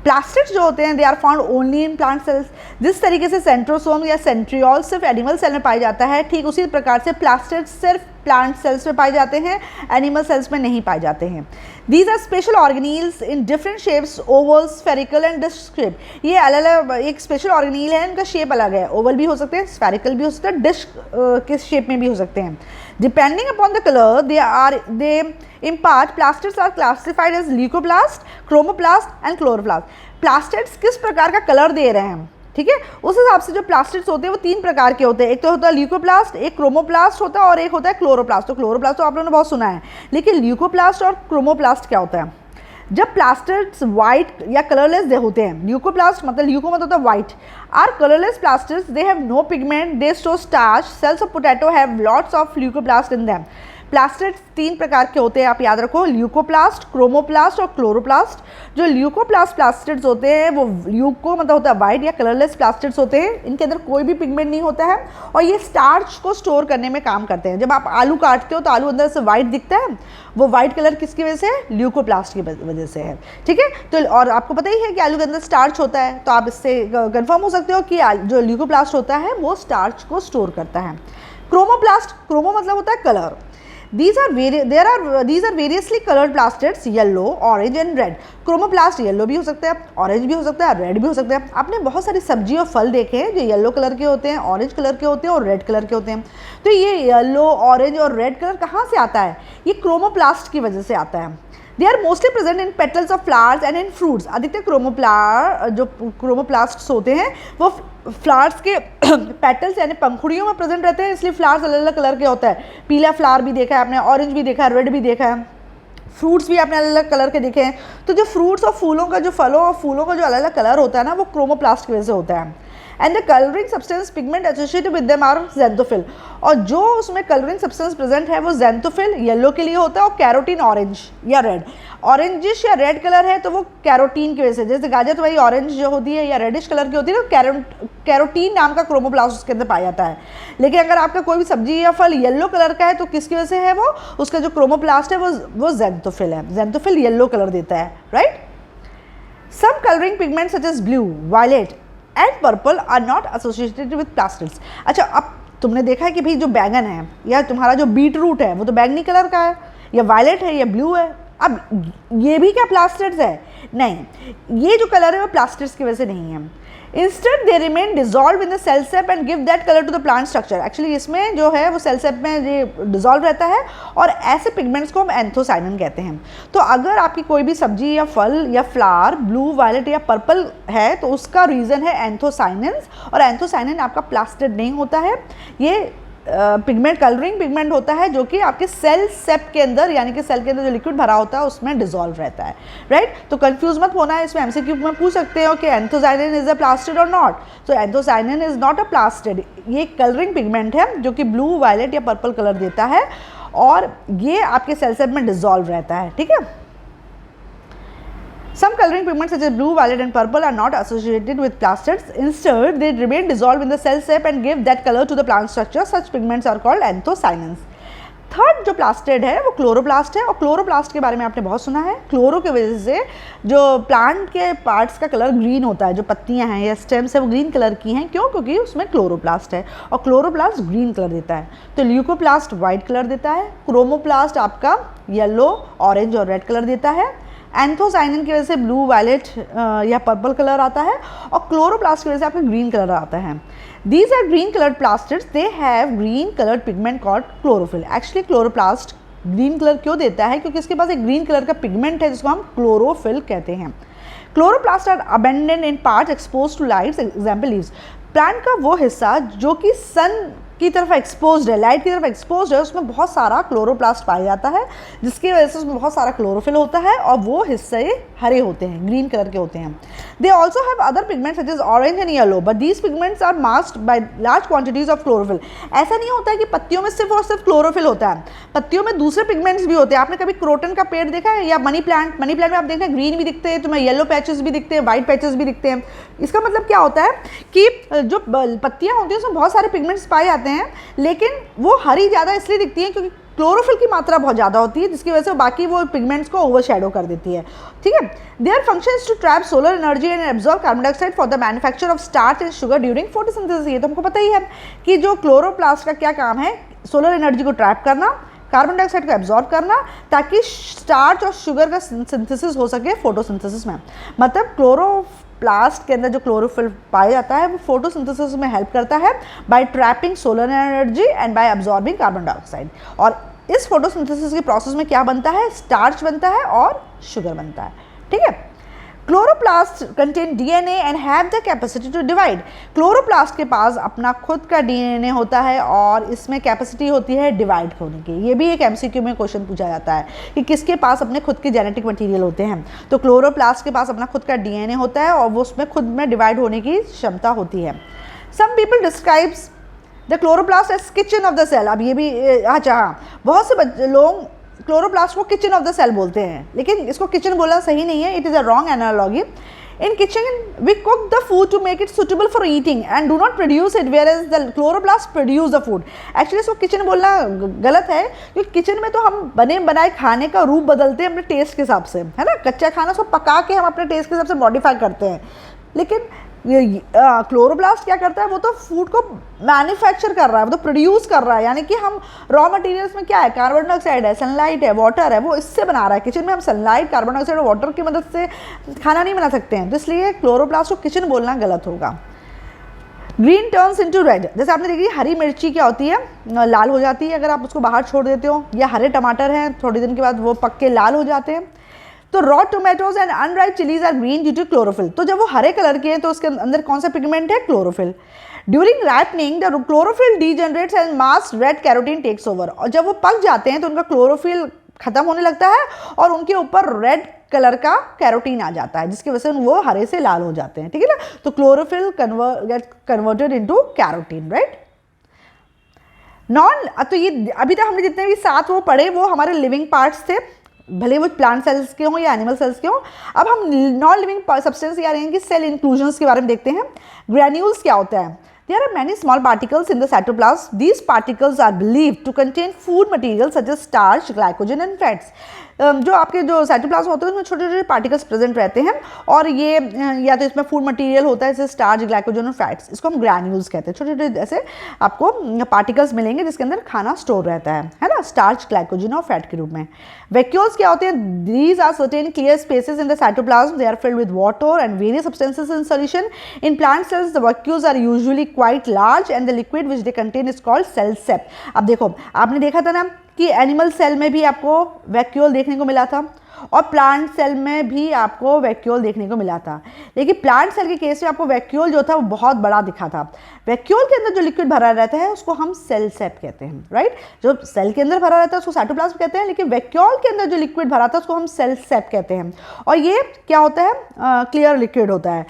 प्लास्टिड्स जो होते हैं they are found only in plant cells. जिस तरीके से सेंट्रोसोम या सेंट्रियोल सिर्फ एनिमल सेल में पाया जाता है, ठीक उसी प्रकार से प्लास्टिड्स सिर्फ प्लांट सेल्स में पाए जाते हैं, एनिमल सेल्स में नहीं पाए जाते हैं। These are special organelles in different shapes, oval, spherical and disc shape. ये अलग अलग एक स्पेशल ऑर्गेनील है, इनका शेप अलग है, ओवल भी हो सकते हैं, स्फेरिकल भी हो सकते हैं, डिस्क के शेप में भी हो सकते हैं। Depending upon the colour they impart plastids are classified as leucoplast, chromoplast and chloroplast. Plastids किस प्रकार का कलर दे रहे हैं, ठीक है, उस हिसाब से जो प्लास्टिड्स होते हैं वो 3 प्रकार के होते हैं। एक तो होता है ल्यूकोप्लास्ट, एक क्रोमोप्लास्ट होता है और एक होता है क्लोरोप्लास्ट। तो क्लोरोप्लास्ट तो आप लोगों ने बहुत सुना है, लेकिन ल्यूकोप्लास्ट और क्रोमोप्लास्ट क्या होता है? जब प्लास्टिड्स वाइट या कलरलेस होते हैं, ल्यूकोप्लास्ट मतलब ल्यूको मतलब होता है white, or colourless plastids, they have no pigment, they show starch, cells of potato have lots of leucoplast in them. Plastids 3 प्रकार के होते हैं, आप याद रखो, ल्यूकोप्लास्ट, क्रोमोप्लास्ट और क्लोरोप्लास्ट। जो ल्यूकोप्लास्ट प्लास्टिड्स होते हैं वो ल्यूको मतलब होता है वाइट या कलरलेस प्लास्टिड्स होते हैं, इनके अंदर कोई भी पिगमेंट नहीं होता है और ये स्टार्च को स्टोर करने में काम करते हैं। जब आप आलू काटते हो तो आलू अंदर से वाइट दिखता है, वो वाइट कलर किसकी वजह से है? ल्यूकोप्लास्ट की वजह से है, ठीक है। तो और आपको पता ही है कि आलू के अंदर स्टार्च होता है, तो आप इससे कन्फर्म हो सकते हो कि जो ल्यूकोप्लास्ट होता है वो स्टार्च को स्टोर करता है। क्रोमोप्लास्ट, क्रोमो मतलब होता है colour. These are variously colored plastids, yellow, orange and red. Chromoplast yellow भी हो सकता है, ऑरेंज भी हो सकता है, रेड भी हो सकता है। आपने बहुत सारी सब्जी और फल देखे हैं जो येलो कलर के होते हैं, ऑरेंज कलर के होते हैं और रेड कलर के होते हैं। तो ये येलो, ऑरेंज और रेड कलर कहाँ से आता है? ये क्रोमोप्लास्ट की वजह से आता है। They are mostly present in petals of flowers and in fruits. अधिकतर क्रोमोप्लास्ट्स होते हैं वो फ्लावर्स के पेटल्स यानी पंखुड़ियों में प्रेजेंट रहते हैं, इसलिए फ्लावर्स अलग अलग कलर के होता है। पीला फ्लावर भी देखा है आपने, ऑरेंज भी देखा है, रेड भी देखा है, फ्रूट्स भी आपने अलग अलग कलर के देखे हैं। तो जो फ्रूट्स और फूलों का जो फलों और फूलों का जो अलग अलग कलर होता है ना, वो क्रोमोप्लास्ट की वजह से होता है। And the colouring substance pigment associated with them are xanthophyll. और जो उसमें कलरिंग सब्सटेंस प्रेजेंट है वो ज़ैंथोफिल येलो के लिए होता है और कैरोटीन ऑरेंज या रेड। ऑरेंजिश या रेड कलर है तो वो कैरोटीन की वजह से, जैसे गाजर तो भाई ऑरेंज जो होती है या रेडिश कलर की होती है ना, कैरोटीन नाम का क्रोमोप्लास्ट उसके अंदर पाया जाता है। लेकिन अगर आपका कोई भी सब्जी या फल येलो कलर का है तो किसकी वजह से है? वो उसका जो क्रोमोप्लास्ट है वो ज़ैंथोफिल है। ज़ैंथोफिल येलो कलर देता है, right. Some colouring pigment such as blue, violet and purple are not associated with plastids. अच्छा, अब तुमने देखा है कि भाई जो बैगन है या तुम्हारा जो बीट रूट है वो तो बैंगनी कलर का है या वायलेट है या ब्लू है। अब ये भी क्या प्लास्टिड्स है? नहीं, ये जो कलर है वो प्लास्टिड्स की वजह से नहीं है। Instead they remain dissolve in the cell sap and give that colour to the plant structure. Actually इसमें जो है वो सेल सेप में ये डिजॉल्व रहता है और ऐसे पिगमेंट्स को हम एंथोसाइनिन कहते हैं। तो अगर आपकी कोई भी सब्जी या फल या फ्लावर ब्लू, वायलेट या पर्पल है तो उसका रीज़न है एंथोसाइनिन्स, और एंथोसाइनिन आपका प्लास्टिड नहीं होता है, ये पिगमेंट कलरिंग पिगमेंट होता है जो कि आपके सेल सेप के अंदर यानी कि सेल के अंदर जो लिक्विड भरा होता है उसमें डिजॉल्व रहता है, राइट। तो कंफ्यूज मत होना है, इसमें एमसीक्यू में पूछ सकते हो कि एंथोसाइनिन इज अ प्लास्टिड और not. So anthocyanin is not a plastid, ये कलरिंग पिगमेंट है जो कि ब्लू, वायलेट या पर्पल कलर देता है और ये आपके सेल सेप में डिजॉल्व रहता है, ठीक है। Some coloring pigments such as blue, violet and purple are not associated with plastids. Instead, they remain dissolved in the cell sap and give that color to the plant structure. Such pigments are called anthocyanins. Third जो plastid है वो chloroplast है, और chloroplast के बारे में आपने बहुत सुना है। क्लोरो की वजह से जो प्लांट के पार्ट्स का कलर ग्रीन होता है, जो पत्तियां हैं या स्टेम्स है वो ग्रीन कलर की हैं। क्यों? क्योंकि उसमें क्लोरोप्लास्ट है और क्लोरोप्लास्ट ग्रीन कलर देता है। तो ल्यूकोप्लास्ट वाइट कलर देता है, क्रोमोप्लास्ट आपका येलो, ऑरेंज और रेड कलर देता है, एंथोसाइनिन की वजह से ब्लू, वायलेट या पर्पल कलर आता है, और क्लोरोप्लास्ट की वजह से आपका ग्रीन कलर आता है। These are green colored plastids. They have green colored pigment called chlorophyll. Actually chloroplast green colour क्यों देता है? क्योंकि इसके पास एक ग्रीन कलर का पिगमेंट है जिसको हम क्लोरोफिल कहते हैं। Chloroplast are abundant in parts expose to lights, example leaves. Plant का वो हिस्सा जो कि सन की तरफ एक्सपोज्ड है, लाइट की तरफ एक्सपोज्ड है, उसमें बहुत सारा क्लोरोप्लास्ट पाया जाता है, जिसकी वजह से उसमें बहुत सारा क्लोरोफिल होता है और वो हिस्से हरे होते हैं, ग्रीन कलर के होते हैं। They also have other pigments such as orange and yellow, but these pigments are masked by large quantities of chlorophyll. ऐसा नहीं होता है कि पत्तियों में सिर्फ और सिर्फ क्लोरोफिल होता है, पत्तियों में दूसरे पिगमेंट्स भी होते हैं। आपने कभी क्रोटन का पेड़ देखा है या मनी प्लांट में आप देखते हैं ग्रीन भी दिखते हैं, तुम्हें येलो पैचेस भी दिखते हैं, व्हाइट पैचेस भी दिखते हैं। इसका मतलब क्या होता है कि जो पत्तियां होती हैं उसमें बहुत सारे पिगमेंट्स पाए जाते हैं, लेकिन वो हरी ज़्यादा इसलिए दिखती हैं क्योंकि क्लोरोफिल की मात्रा बहुत ज़्यादा होती है, जिसकी वजह से बाकी वो पिगमेंट्स को ओवरशैडो कर देती है। ठीक है, their function is to trap solar energy and absorb carbon dioxide for the manufacture of starch and sugar during photosynthesis. ये तो हमको पता ही है कि जो क्लोरोप्लास्ट का क्या काम है, सोलर एनर्जी को ट्रैप करना, कार्बन डाइऑक्साइड को एब्जॉर्ब करना, ताकि स्टार्च और शुगर का सिंथेसिस हो सके फोटोसिंथेसिस में। मतलब क्लोरोप्लास्ट के अंदर जो क्लोरोफिल पाया जाता है वो फोटोसिंथेसिस में हेल्प करता है by trapping solar energy and by absorbing carbon dioxide. और इस फोटोसिंथेसिस के प्रोसेस में क्या बनता है, स्टार्च बनता है और शुगर बनता है। ठीक है, chloroplast contain DNA and have the capacity to divide. Chloroplast के पास अपना खुद का डीएनए होता है और इसमें कैपेसिटी होती है डिवाइड होने की। ये भी एक एमसीक्यू में क्वेश्चन पूछा जाता है कि किसके पास अपने खुद के जेनेटिक मटेरियल होते हैं। तो क्लोरोप्लास्ट के पास अपना खुद का डीएनए होता है और वो उसमें खुद में डिवाइड होने की क्षमता होती है। Some people describes the chloroplast as kitchen of the cell. अब ये भी अच्छा, हाँ, बहुत से लोग क्लोरोप्लास्ट को किचन ऑफ द सेल बोलते हैं, लेकिन इसको किचन बोलना सही नहीं है, it is a wrong analogy. In kitchen we cook the food to make it suitable for eating and do not produce it, whereas the chloroplast produce the food. Actually इसको kitchen बोलना गलत है, क्योंकि kitchen में तो हम बने बनाए खाने का रूप बदलते हैं अपने टेस्ट के हिसाब से, है ना। कच्चा खाना उसको पका के हम अपने टेस्ट के हिसाब से मॉडिफाई करते हैं, लेकिन क्लोरोप्लास्ट क्या करता है, वो तो फूड को मैन्युफैक्चर कर रहा है, वो तो प्रोड्यूस कर रहा है। यानी कि हम रॉ मटेरियल्स में क्या है, कार्बन डाइऑक्साइड है, सनलाइट है, वाटर है, वो इससे बना रहा है। किचन में हम सनलाइट, कार्बन डाइऑक्साइड और वाटर की मदद से खाना नहीं बना सकते हैं, तो इसलिए क्लोरोप्लास्ट को किचन बोलना गलत होगा। ग्रीन टर्न्स इनटू रेड, जैसे आपने देखी हरी मिर्ची क्या होती है, लाल हो जाती है अगर आप उसको बाहर छोड़ देते हो, या हरे टमाटर हैं थोड़ी दिन के बाद वो पक के लाल हो जाते हैं। तो raw tomatoes and unripe chillies are green due to chlorophyll. तो जब वो हरे कलर के हैं तो उसके अंदर कौन सा पिगमेंट है, chlorophyll. During ripening the chlorophyll degenerates and mass red carotene takes over. और जब वो पक जाते हैं तो उनका क्लोरोफिल खत्म होने लगता है और उनके ऊपर रेड कलर का कैरोटीन आ जाता है, जिसकी वजह से वो हरे से लाल हो जाते हैं। ठीक है ना, तो chlorophyll get converted into carotene, right. तो ये अभी तक हमने जितने भी 7 वो पढ़े वो हमारे लिविंग पार्ट्स थे, भले वो प्लांट सेल्स के हों या एनिमल सेल्स के हों। अब हम नॉन लिविंग सब्सटेंस यानी कि सेल इंक्लूजन्स के बारे में देखते हैं। ग्रैन्यूल्स क्या होता है, there are many small particles in the cytoplasm. These particles are believed to contain food materials such as starch, glycogen and fats. जो आपके जो साइटोप्लाज्म होते हैं उसमें छोटे छोटे पार्टिकल्स प्रेजेंट रहते हैं और ये या तो इसमें फूड मटेरियल होता है जैसे स्टार्च, ग्लाइकोजन और फैट्स, इसको हम ग्रैन्यूल्स कहते हैं। छोटे छोटे ऐसे आपको पार्टिकल्स मिलेंगे जिसके अंदर खाना स्टोर रहता है ना, स्टार्च, ग्लाइकोजन और फैट के रूप में। वैक्यूल्स क्या होते हैं, these are certain clear spaces in the cytoplasm, they are filled with water and various substances in solution. In plant cells the vacuoles are usually quite large and the liquid which they contain is called cell sap. अब देखो आपने देखा था ना कि animal cell में भी आपको वैक्यूल देखने को मिला था और प्लांट सेल में भी आपको वैक्यूल देखने को मिला था, लेकिन प्लांट सेल के केस में आपको वैक्यूल जो था वो बहुत बड़ा दिखा था। वैक्यूल के अंदर जो लिक्विड भरा रहता है उसको हम सेल सेप कहते हैं, राइट। जो सेल के अंदर भरा रहता है उसको साइटोप्लाज्म कहते हैं, लेकिन वैक्यूल के अंदर जो लिक्विड भरा था उसको हम सेल सेप कहते हैं। और ये क्या होता है, क्लियर लिक्विड होता है,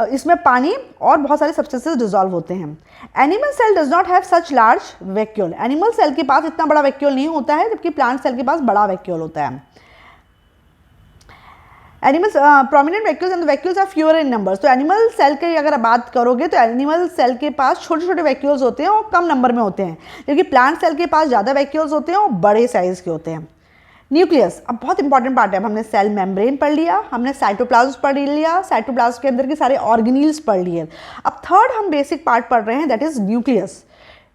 इसमें पानी और बहुत सारे सब्सटेंसेस डिजॉल्व होते हैं। Animal cell does not have such large vacuole. Animal cell के पास इतना बड़ा वैक्यूल नहीं होता है, जबकि प्लांट सेल के पास बड़ा वैक्यूल होता है। Animals prominent vacuoles and vacuoles are fewer in numbers. तो एनिमल सेल की अगर बात करोगे तो एनिमल सेल के पास छोटे छोटे वैक्यूल्स होते हैं और कम नंबर में होते हैं, जबकि प्लांट सेल के पास ज़्यादा वैक्यूल्स होते हैं और बड़े साइज के होते हैं। न्यूक्लियस अब बहुत इंपॉर्टेंट पार्ट है। अब हमने सेल मेम्ब्रेन पढ़ लिया, हमने साइटोप्लाज्म पढ़ लिया, साइटोप्लाज्म के अंदर के सारे ऑर्गेनील्स पढ़ लिए। अब थर्ड हम बेसिक पार्ट पढ़ रहे हैं, that is nucleus.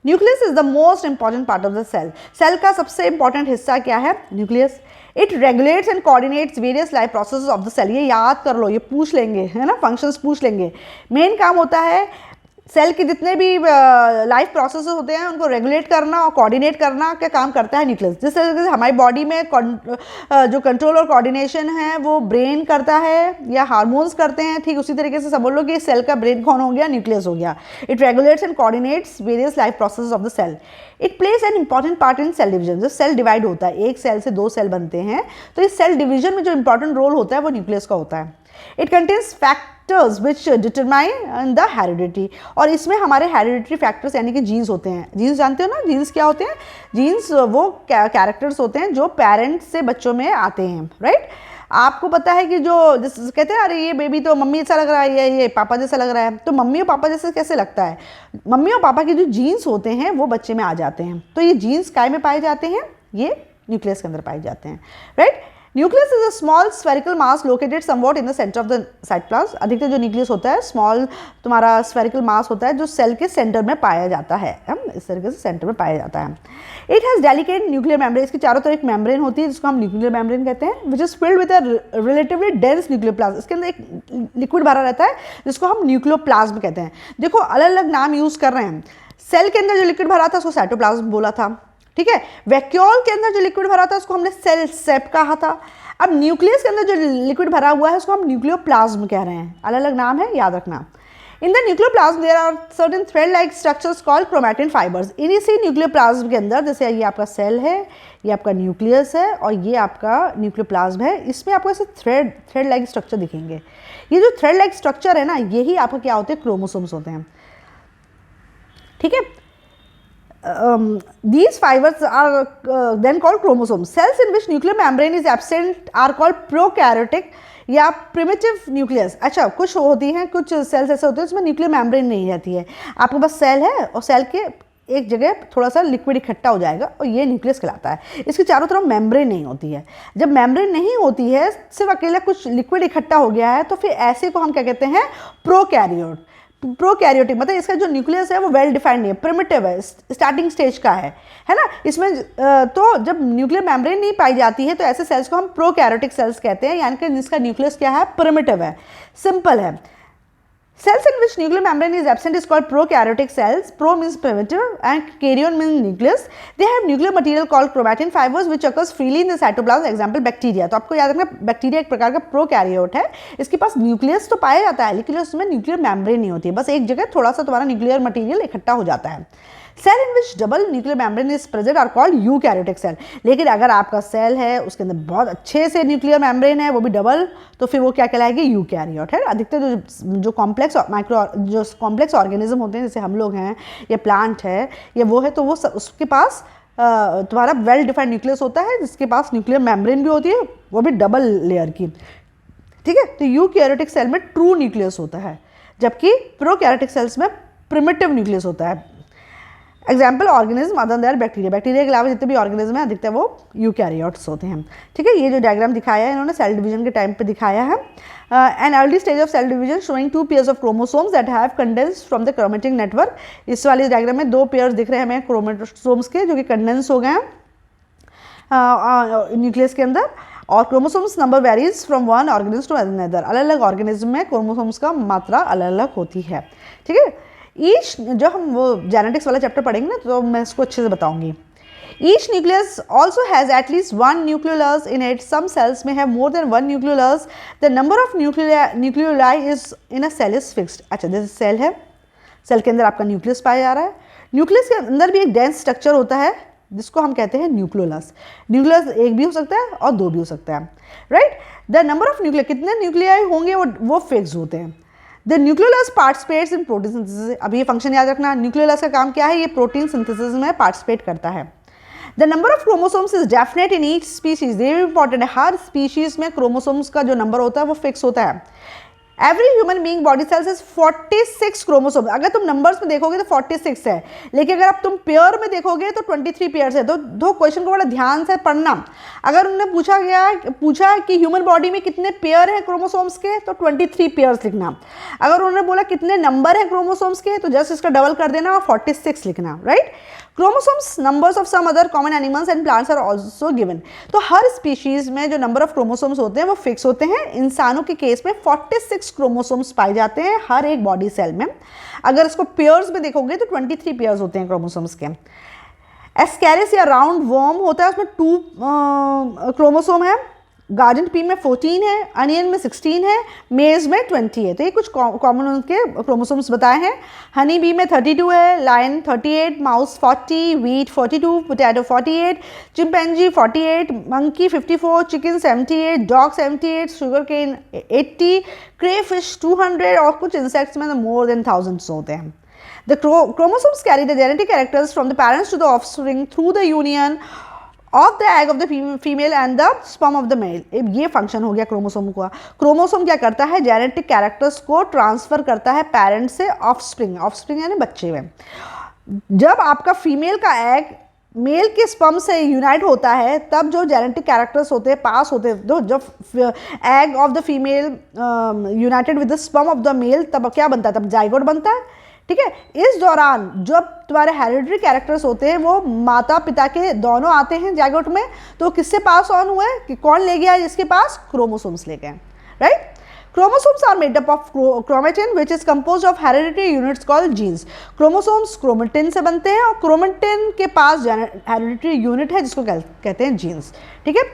Nucleus is the most important part of the cell. Cell का सबसे इंपॉर्टेंट हिस्सा क्या है, nucleus. It regulates and coordinates various life processes of the cell. ये याद कर लो, ये पूछ लेंगे, है ना, फंक्शंस पूछ लेंगे। मेन काम होता है सेल के जितने भी लाइफ प्रोसेस होते हैं उनको रेगुलेट करना और कोऑर्डिनेट करना का काम करता है न्यूक्लियस। जिस तरीके से हमारी बॉडी में जो कंट्रोल और कोऑर्डिनेशन है वो ब्रेन करता है या हार्मोन्स करते हैं, ठीक उसी तरीके से समझ लो कि सेल का ब्रेन कौन हो गया, न्यूक्लियस हो गया। It regulates and coordinates various life process of the cell. It plays an important part in cell division. जब सेल डिवाइड होता है, एक सेल से 2 सेल बनते हैं, तो इस सेल डिवीजन में जो इंपॉर्टेंट रोल होता है वो न्यूक्लियस का होता है। It contains factors which determine the heredity, और इसमें हमारे हेरिडिटरी फैक्टर्स यानी कि जीन्स होते हैं। जीन्स जानते हो ना, जीन्स क्या होते हैं? जीन्स वो कैरेक्टर्स होते हैं जो पेरेंट्स से बच्चों में आते हैं, राइट। आपको पता है कि जो कहते हैं अरे ये बेबी तो मम्मी जैसा लग रहा है, ये पापा जैसा लग रहा है, तो मम्मी और पापा जैसे कैसे लगता है? मम्मी और पापा के जो जीन्स होते हैं वो बच्चे में आ जाते हैं। तो ये जीन्स काय में पाए जाते हैं? ये न्यूक्लियस के अंदर पाए जाते हैं, right. Nucleus is a small spherical mass located somewhat in the centre of the cytoplasm. अधिकतर जो न्यूक्लियस होता है स्मॉल तुम्हारा स्फेरिकल मास होता है जो सेल के सेंटर में पाया जाता है, इस तरीके से सेंटर में पाया जाता है। It has delicate nuclear membrane, इसके चारों तरफ एक मेम्ब्रेन होती है जिसको हम न्यूक्लियर मेम्ब्रेन कहते हैं, which is filled with a relatively dense nucleoplasm. इसके अंदर एक लिक्विड भरा रहता है जिसको हम न्यूक्लियोप्लाज्म कहते हैं। देखो अलग अलग नाम यूज कर रहे हैं। सेल के अंदर जो लिक्विड भरा था उसको साइटोप्लाज्म बोला था, ठीक है। वैक्यूल के अंदर जो लिक्विड भरा था उसको हमने सेल सेप कहा था। अब न्यूक्लियस के अंदर जो लिक्विड भरा हुआ है उसको हम न्यूक्लियोप्लाज्म कह रहे हैं। अलग अलग नाम है, याद रखना। In the nucleoplasm there are certain thread like structures called chromatin fibres. इसी न्यूक्लियोप्लाज्म के अंदर, जैसे ये आपका सेल है, ये आपका न्यूक्लियस है और ये आपका न्यूक्लियोप्लाज्म है, इसमें आपको ऐसे थ्रेड लाइक स्ट्रक्चर दिखेंगे। ये जो थ्रेड लाइक स्ट्रक्चर है ना, यही आपका क्या होते हैं? क्रोमोसोम्स होते हैं, ठीक है। These fibers are then called chromosomes. Cells in which nuclear membrane is absent are called prokaryotic या primitive nucleus। अच्छा, कुछ होती हैं, कुछ सेल्स ऐसे होते हैं जिसमें न्यूक्लियर मेम्ब्रेन नहीं रहती है। आपके पास सेल है और सेल के एक जगह थोड़ा सा लिक्विड इकट्ठा हो जाएगा और ये न्यूक्लियस कहलाता है। इसके चारों तरफ मेम्ब्रेन नहीं होती है। जब मेम्ब्रेन नहीं होती है, सिर्फ अकेला कुछ लिक्विड इकट्ठा हो गया है, तो फिर ऐसे को हम क्या कहते हैं? प्रोकैरियोट। प्रोकैरियोटिक मतलब इसका जो न्यूक्लियस है वो वेल डिफाइंड नहीं है, प्रिमिटिव है, स्टार्टिंग स्टेज का है ना। इसमें तो जब न्यूक्लियर मेम्ब्रेन नहीं पाई जाती है तो ऐसे सेल्स को हम प्रोकैरियोटिक सेल्स कहते हैं, यानी कि जिसका न्यूक्लियस क्या है? प्रिमिटिव है, सिंपल है। Cells in which nuclear membrane is absent is called prokaryotic cells. Pro means primitive and karyon means nucleus. They have nuclear material called chromatin fibers which occurs freely in the cytoplasm. Example bacteria. तो आपको याद रखना bacteria एक प्रकार का prokaryote है। इसके पास nucleus तो पाया जाता है लेकिन उसमें न्यूक्लियर मेम्ब्रेन नहीं होती है, बस एक जगह थोड़ा सा तुम्हारा न्यूक्लियर मटीरियल इकट्ठा हो जाता है। Cell in which double nuclear membrane is present are called eukaryotic cell. लेकिन अगर आपका सेल है उसके अंदर बहुत अच्छे से न्यूक्लियर मेम्ब्रेन है, वो भी डबल, तो फिर वो क्या कहलाएगी? यूकैरियोट है। अधिकतर जो कॉम्प्लेक्स ऑर्गेनिज्म होते हैं, जैसे हम लोग हैं या प्लांट है या वो है, तो वो उसके पास तुम्हारा वेल डिफाइंड न्यूक्लियस होता है जिसके पास न्यूक्लियर मेम्ब्रेन भी होती है, वो भी डबल लेयर की, ठीक है। तो यूकैरियोटिक सेल में ट्रू न्यूक्लियस होता है जबकि प्रोकैरियोटिक सेल्स में प्रिमिटिव न्यूक्लियस होता है। Example organism other there bacteria. Bacteria के अलावा जितने भी ऑर्गेनिज्म हैं अधिकतर वो यूकैरियोट्स होते हैं, ठीक है। ये जो डायग्राम दिखाया है इन्होंने सेल डिवीजन के टाइम पे दिखाया है। An early stage of cell division showing 2 pairs of chromosomes that have condensed from the chromatic network. इस वाले डायग्राम में 2 पेयर्स दिख रहे हैं हमें क्रोमोसोम्स के जो कि कंडेंस हो गए हैं न्यूक्लियस के अंदर। और chromosomes number varies from one organism to another. अलग अलग ऑर्गेनिज्म में क्रोमोसोम्स का मात्रा अलग अलग होती है, ठीक है। ईच जो हम वो जेनेटिक्स वाला चैप्टर पढ़ेंगे ना तो मैं इसको अच्छे से बताऊंगी। Each nucleus also has at least 1 nucleolus in it. Some cells में have more than 1 nucleolus. The number of nucleoli is in a cell is fixed. अच्छा, जैसे सेल है, सेल के अंदर आपका न्यूक्लियस पाया जा रहा है। न्यूक्लियस के अंदर भी एक डेंस स्ट्रक्चर होता है जिसको हम कहते हैं न्यूक्लियोलस। न्यूक्लियस एक भी हो सकता है और 2 भी हो सकता है, right. The number of nuclear, कितने न्यूक्लियाई होंगे वो फिक्स होते हैं। The nucleolus participates in protein synthesis. अब ये फंक्शन याद रखना, न्यूक्लियोलस का काम क्या है? ये प्रोटीन सिंथेसिस में पार्टिसिपेट करता है। The number of chromosomes is definite in each species. ये भी इंपॉर्टेंट है, हर स्पीशीज में क्रोमोसोम्स का जो नंबर होता है वो फिक्स होता है। Every human being body cells is 46 chromosome. अगर तुम नंबर्स में देखोगे तो 46 है, लेकिन अगर अब तुम पेयर में देखोगे तो 23 पेयर्स है। तो दो क्वेश्चन को बड़ा ध्यान से पढ़ना। अगर उन्हें पूछा कि ह्यूमन बॉडी में कितने पेयर हैं क्रोमोसोम्स के, तो 23 पेयर्स लिखना। अगर उन्होंने बोला कितने नंबर हैं क्रोमोसोम्स के, तो जस्ट इसका डबल कर देना और 46 लिखना, right. Chromosomes numbers of some other common animals and plants are also given. तो हर स्पीशीज में जो नंबर ऑफ क्रोमोसोम्स होते हैं वो फिक्स होते हैं। इंसानों के केस में 46 क्रोमोसोम्स पाए जाते हैं हर एक बॉडी सेल में। अगर इसको पेयर्स में देखोगे तो 23 पेयर्स होते हैं क्रोमोसोम्स के। एस्कैरिस या राउंड वर्म होता है, उसमें 2 क्रोमोसोम है। गार्डन पी में 14 है, अनियन में 16 है, मेज में 20 है। तो ये कुछ कॉमन उनके क्रोमोसोम्स बताए हैं। हनी बी में 32 है, lion 38, mouse 40, wheat 42, potato 48, chimpanzee 48, monkey 54, chicken 78, dog 78, sugar cane 80, crayfish 200 और कुछ इंसेक्ट्स में मोर देन 1000 होते हैं। The chromosomes carry the genetic characters from the parents to the offspring through the union of the egg of the female and the sperm of the male। ये function हो गया chromosome का। Chromosome क्या करता है, genetic characters को transfer करता है पेरेंट से ऑफस्प्रिंग, ऑफस्प्रिंग यानी बच्चे में। जब आपका फीमेल का एग मेल के स्पर्म से यूनाइट होता है तब जो जेनेटिक कैरेक्टर्स होते हैं पास होते हैं। तो जब egg of the female united with the sperm of the male तब क्या बनता है, तब जाइगोट बनता है। ठीक है, इस दौरान जब तुम्हारे हेरिडिटरी कैरेक्टर्स होते हैं वो माता पिता के दोनों आते हैं जाइगोट में, तो किससे पास ऑन हुए कि कौन ले गया, जिसके पास क्रोमोसोम्स ले गए, right. Chromosomes are made up of chromatin which is composed of hereditary units called genes। Chromosomes chromatin से बनते हैं और क्रोमेटिन के पास हेरिडिटरी यूनिट है जिसको कहते हैं जीन्स। ठीक है,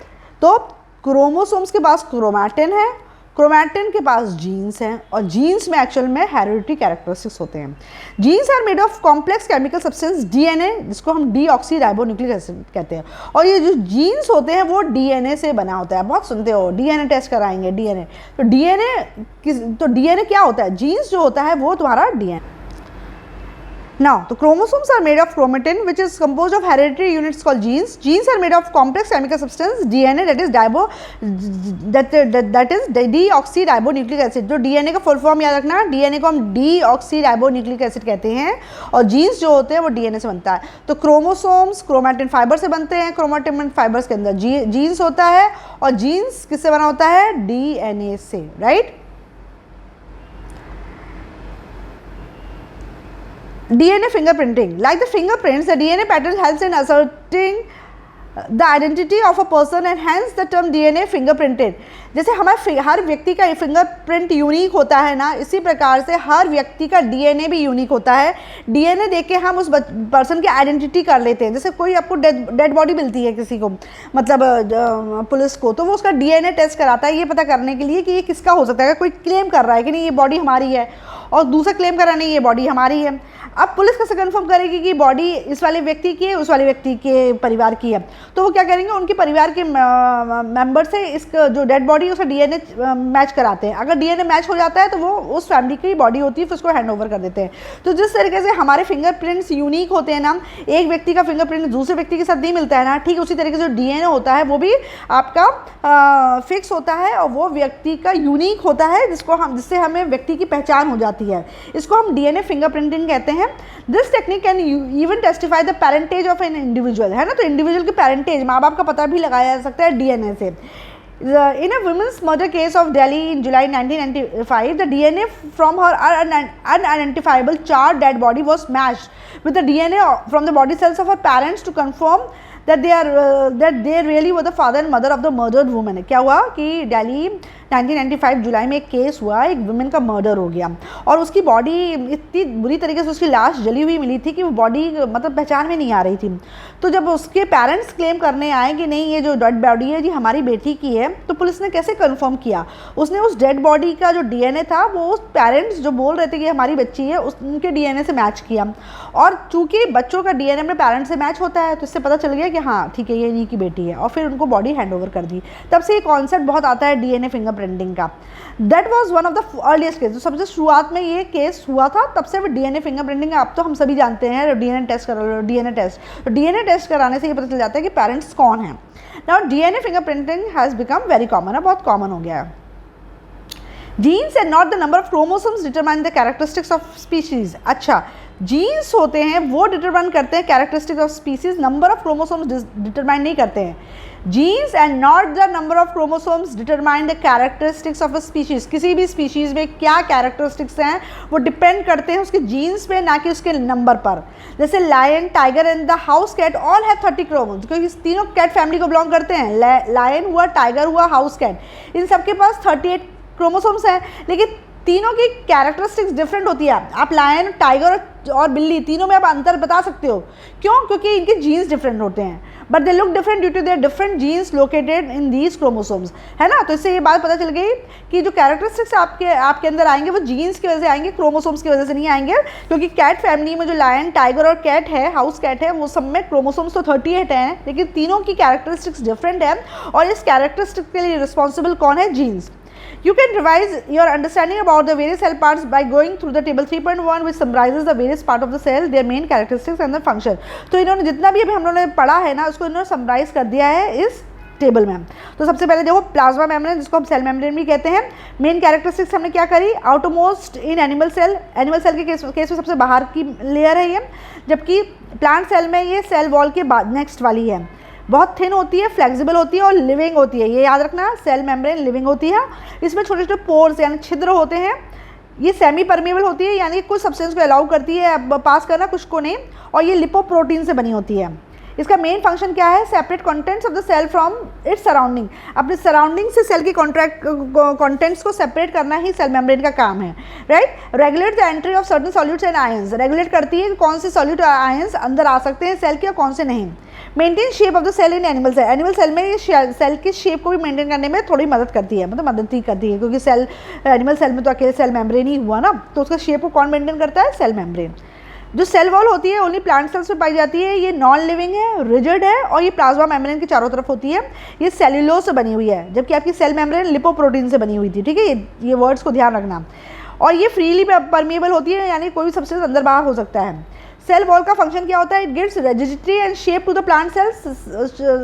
तो क्रोमोसोम्स के पास क्रोमैटिन है, क्रोमैटिन के पास जीन्स हैं और जीन्स में एक्चुअल में हेरिडिटरी कैरेक्टरिस्टिक्स होते हैं। Genes are made of complex chemical substance DNA, जिसको हम डीऑक्सीराइबोन्यूक्लिक एसिड कहते हैं। और ये जो जीन्स होते हैं वो डीएनए से बना होता है। बहुत सुनते हो डीएनए टेस्ट कराएंगे, डीएनए। तो डीएनए क्या होता है, जीन्स जो होता है वो तुम्हारा DNA. Now, the chromosomes are made of chromatin, which is composed of hereditary units called genes. Genes are made of complex chemical substance DNA, that is deoxyribonucleic acid। जो DNA का फुल फॉर्म याद रखना, DNA को हम deoxyribonucleic acid कहते हैं और jeans जो होते हैं वो DNA से बनता है। तो क्रोमोसोम्स क्रोमैटिन फाइबर से बनते हैं, क्रोमैटिन फाइबर्स के अंदर जीन्स होता है और जीन्स किससे बना होता है, DNA से, right. DNA fingerprinting, like the fingerprints, the DNA pattern helps in asserting the identity of a person and hence the term DNA fingerprinted। जैसे हमारे हर व्यक्ति का फिंगरप्रिंट यूनिक होता है ना, इसी प्रकार से हर व्यक्ति का DNA भी यूनिक होता है। DNA देख के हम उस पर्सन की आइडेंटिटी कर लेते हैं। जैसे कोई आपको डेड बॉडी मिलती है किसी को, मतलब पुलिस को, तो वो उसका DNA टेस्ट कराता है ये पता करने के लिए कि ये किसका हो सकता है। कोई क्लेम कर रहा है कि नहीं ये बॉडी हमारी है और दूसरा क्लेम कर रहा है नहीं ये बॉडी हमारी है, अब पुलिस कैसे कंफर्म करेगी कि बॉडी इस वाले व्यक्ति की है उस वाले व्यक्ति के परिवार की है। तो वो क्या करेंगे, उनके परिवार के मेंबर से इसका जो डेड बॉडी है उसका डीएनए मैच कराते हैं। अगर डीएनए मैच हो जाता है तो वो उस फैमिली की बॉडी होती है, फिर उसको हैंड ओवर कर देते हैं। तो जिस तरीके से हमारे फिंगरप्रिंट्स यूनिक होते हैं ना, एक व्यक्ति का फिंगरप्रिंट दूसरे व्यक्ति के साथ नहीं मिलता है ना, ठीक उसी तरीके से जो डीएनए होता है वो भी आपका फिक्स होता है और वो व्यक्ति का यूनिक होता है, जिससे हमें व्यक्ति की पहचान हो जाती है। इसको हम डीएनए फिंगरप्रिंटिंग कहते हैं। This technique can even testify the parentage of an individual, है ना। तो इंडिविजुअल की पेरेंटेज, माँ बाप का पता भी लगाया जा सकता है डीएनए से। In a women's murder case of Delhi in July 1995, the DNA from her unidentifiable charred dead body was matched with the DNA from the body cells of her parents to confirm that they really were the father and mother of the murdered woman। क्या हुआ कि दिल्ली 1995 जुलाई में एक case हुआ, एक women का murder हो गया और उसकी बॉडी इतनी बुरी तरीके से उसकी लाश जली हुई मिली थी कि वो बॉडी मतलब पहचान में नहीं आ रही थी। तो जब उसके पेरेंट्स क्लेम करने आए कि नहीं ये जो डेड बॉडी है जी हमारी बेटी की है, तो पुलिस ने कैसे कंफर्म किया, उसने उस डेड बॉडी का जो डीएनए था वो उस पेरेंट्स जो बोल रहे थे कि हमारी बच्ची है उनके डीएनए से मैच किया। और चूंकि बच्चों का डीएनए अपने पेरेंट्स से मैच होता है तो इससे पता चल गया कि हाँ ठीक है ये इन्हीं की बेटी है, और फिर उनको बॉडी हैंड ओवर कर दी। तब से ये कॉन्सेप्ट बहुत आता है डीएनए फिंगरप्रिंटिंग का। That was one of the earliest case, जो सबसे शुरुआत में ये केस हुआ था तब से वो डीएनए फिंगरप्रिंटिंग। अब तो हम सभी जानते हैं डीएनए टेस्ट करा लो, डीएनए टेस्ट, तो डीएनए टेस्ट कराने से ये पता चल जाता है कि पेरेंट्स कौन हैं। Now DNA fingerprinting has become very common, है बहुत कॉमन हो गया है। Genes and not the number of chromosomes determine the characteristics of species. अच्छा, जीन्स होते हैं वो डिटरमाइन करते हैं characteristics of species, number of chromosomes determine नहीं करते हैं। Genes and not the number of chromosomes determine the characteristics of a species. किसी भी स्पीशीज़ में क्या कैरेक्टरिस्टिक्स हैं वो डिपेंड करते हैं उसके जीन्स पे, ना कि उसके नंबर पर। जैसे lion, tiger and the house cat all have 30 chromosomes, क्योंकि तीनों कैट फैमिली को बिलोंग करते हैं। लायन हुआ, टाइगर हुआ, हाउस कैट, इन सबके पास 38 क्रोमोसोम्स हैं, लेकिन तीनों की कैरेक्टरिस्टिक्स डिफरेंट होती है। आप लायन, टाइगर और बिल्ली तीनों में आप अंतर बता सकते हो, क्यों? क्योंकि इनके जीन्स डिफरेंट होते हैं, but they look different due to their different genes located in these chromosomes, है ना। तो इससे ये बात पता चल गई कि जो कैरेक्टरिस्टिक्स आपके अंदर आएंगे वो जीन्स की वजह से आएंगे, क्रोमोसोम्स की वजह से नहीं आएंगे। क्योंकि कैट फैमिली में जो लायन, टाइगर और कैट है, हाउस कैट है, वो सब में क्रोमोसोम्स तो 38 हैं, लेकिन तीनों की कैरेक्टरिस्टिक्स डिफरेंट है, और इस कैरेक्टरिस्टिक्स के लिए रिस्पॉन्सिबल कौन है? Jeans. You can revise your understanding about the various cell parts by going through the table 3.1 which summarizes the various part of the cell, their main characteristics and their function। तो इन्होंने जितना भी अभी हम लोगों ने पढ़ा है ना, उसको इन्होंने समराइज कर दिया है इस टेबल में। तो सबसे पहले देखो प्लाज्मा मेम्ब्रेन, जिसको हम सेल मेम्ब्रेन भी कहते हैं। मेन कैरेक्टरिस्टिक्स हमने क्या करी? Outermost in animal cell, animal cell के केस में सबसे बाहर की लेयर है ये, जबकि प्लांट सेल में ये सेल वॉल के बाद नेक्स्ट वाली है। बहुत थिन होती है, फ्लेक्सिबल होती है और लिविंग होती है, ये याद रखना, सेल मेम्ब्रेन लिविंग होती है। इसमें छोटे छोटे पोर्स यानी छिद्र होते हैं। ये सेमी परमेबल होती है, यानी कुछ सब्सटेंस को अलाउ करती है पास करना, कुछ को नहीं, और ये लिपोप्रोटीन से बनी होती है। इसका मेन फंक्शन क्या है? Separate contents of the cell from its surrounding, अपने सराउंडिंग से सेल की कंटेंट्स को सेपरेट करना ही सेल मेम्ब्रेन का काम है, right. Regulate the entry of certain solutes and ions, regulate करती है कि कौन से सॉल्यूट और आयंस अंदर आ सकते हैं सेल के और कौन से नहीं। Maintain shape of the cell in animal cell, animal cell में ये सेल की शेप को भी मेंटेन करने में थोड़ी मदद करती है, मतलब मदद ही करती है, क्योंकि सेल एनिमल सेल में तो अकेले सेल मेम्ब्रेन ही हुआ ना, तो उसका शेप को कौन मेंटेन करता है? Cell membrane. जो सेल वॉल होती है ओनली प्लांट सेल्स में पाई जाती है, ये नॉन लिविंग है, रिजिड है, और ये प्लाज्मा मेम्ब्रेन के चारों तरफ होती है। ये सेल्यूलोज से बनी हुई है, जबकि आपकी सेल मेम्ब्रेन लिपोप्रोटीन से बनी हुई थी, ठीक है। ये वर्ड्स को ध्यान रखना। और ये फ्रीली परमेबल होती है, यानी कोई भी सब्सटेंस अंदर बाहर हो सकता है। सेल वॉल का फंक्शन क्या होता है? It gives rigidity and shape to the plant cells,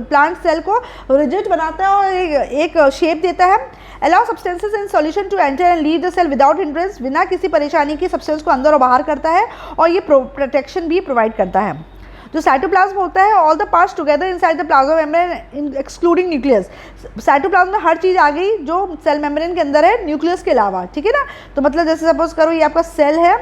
plant cell को रिजिड बनाता है और एक शेप देता है। Allow substances in solution to enter and leave the cell without hindrance, बिना किसी परेशानी की सब्सटेंस को अंदर और बाहर करता है, और ये प्रोटेक्शन भी प्रोवाइड करता है। जो साइटोप्लाज्म होता है, all the parts together inside the plasma membrane excluding nucleus. Cytoplasm में हर चीज़ आ गई जो सेल मेम्ब्रेन के अंदर है, न्यूक्लियस के अलावा, ठीक है ना। तो मतलब जैसे सपोज करो ये आपका सेल है,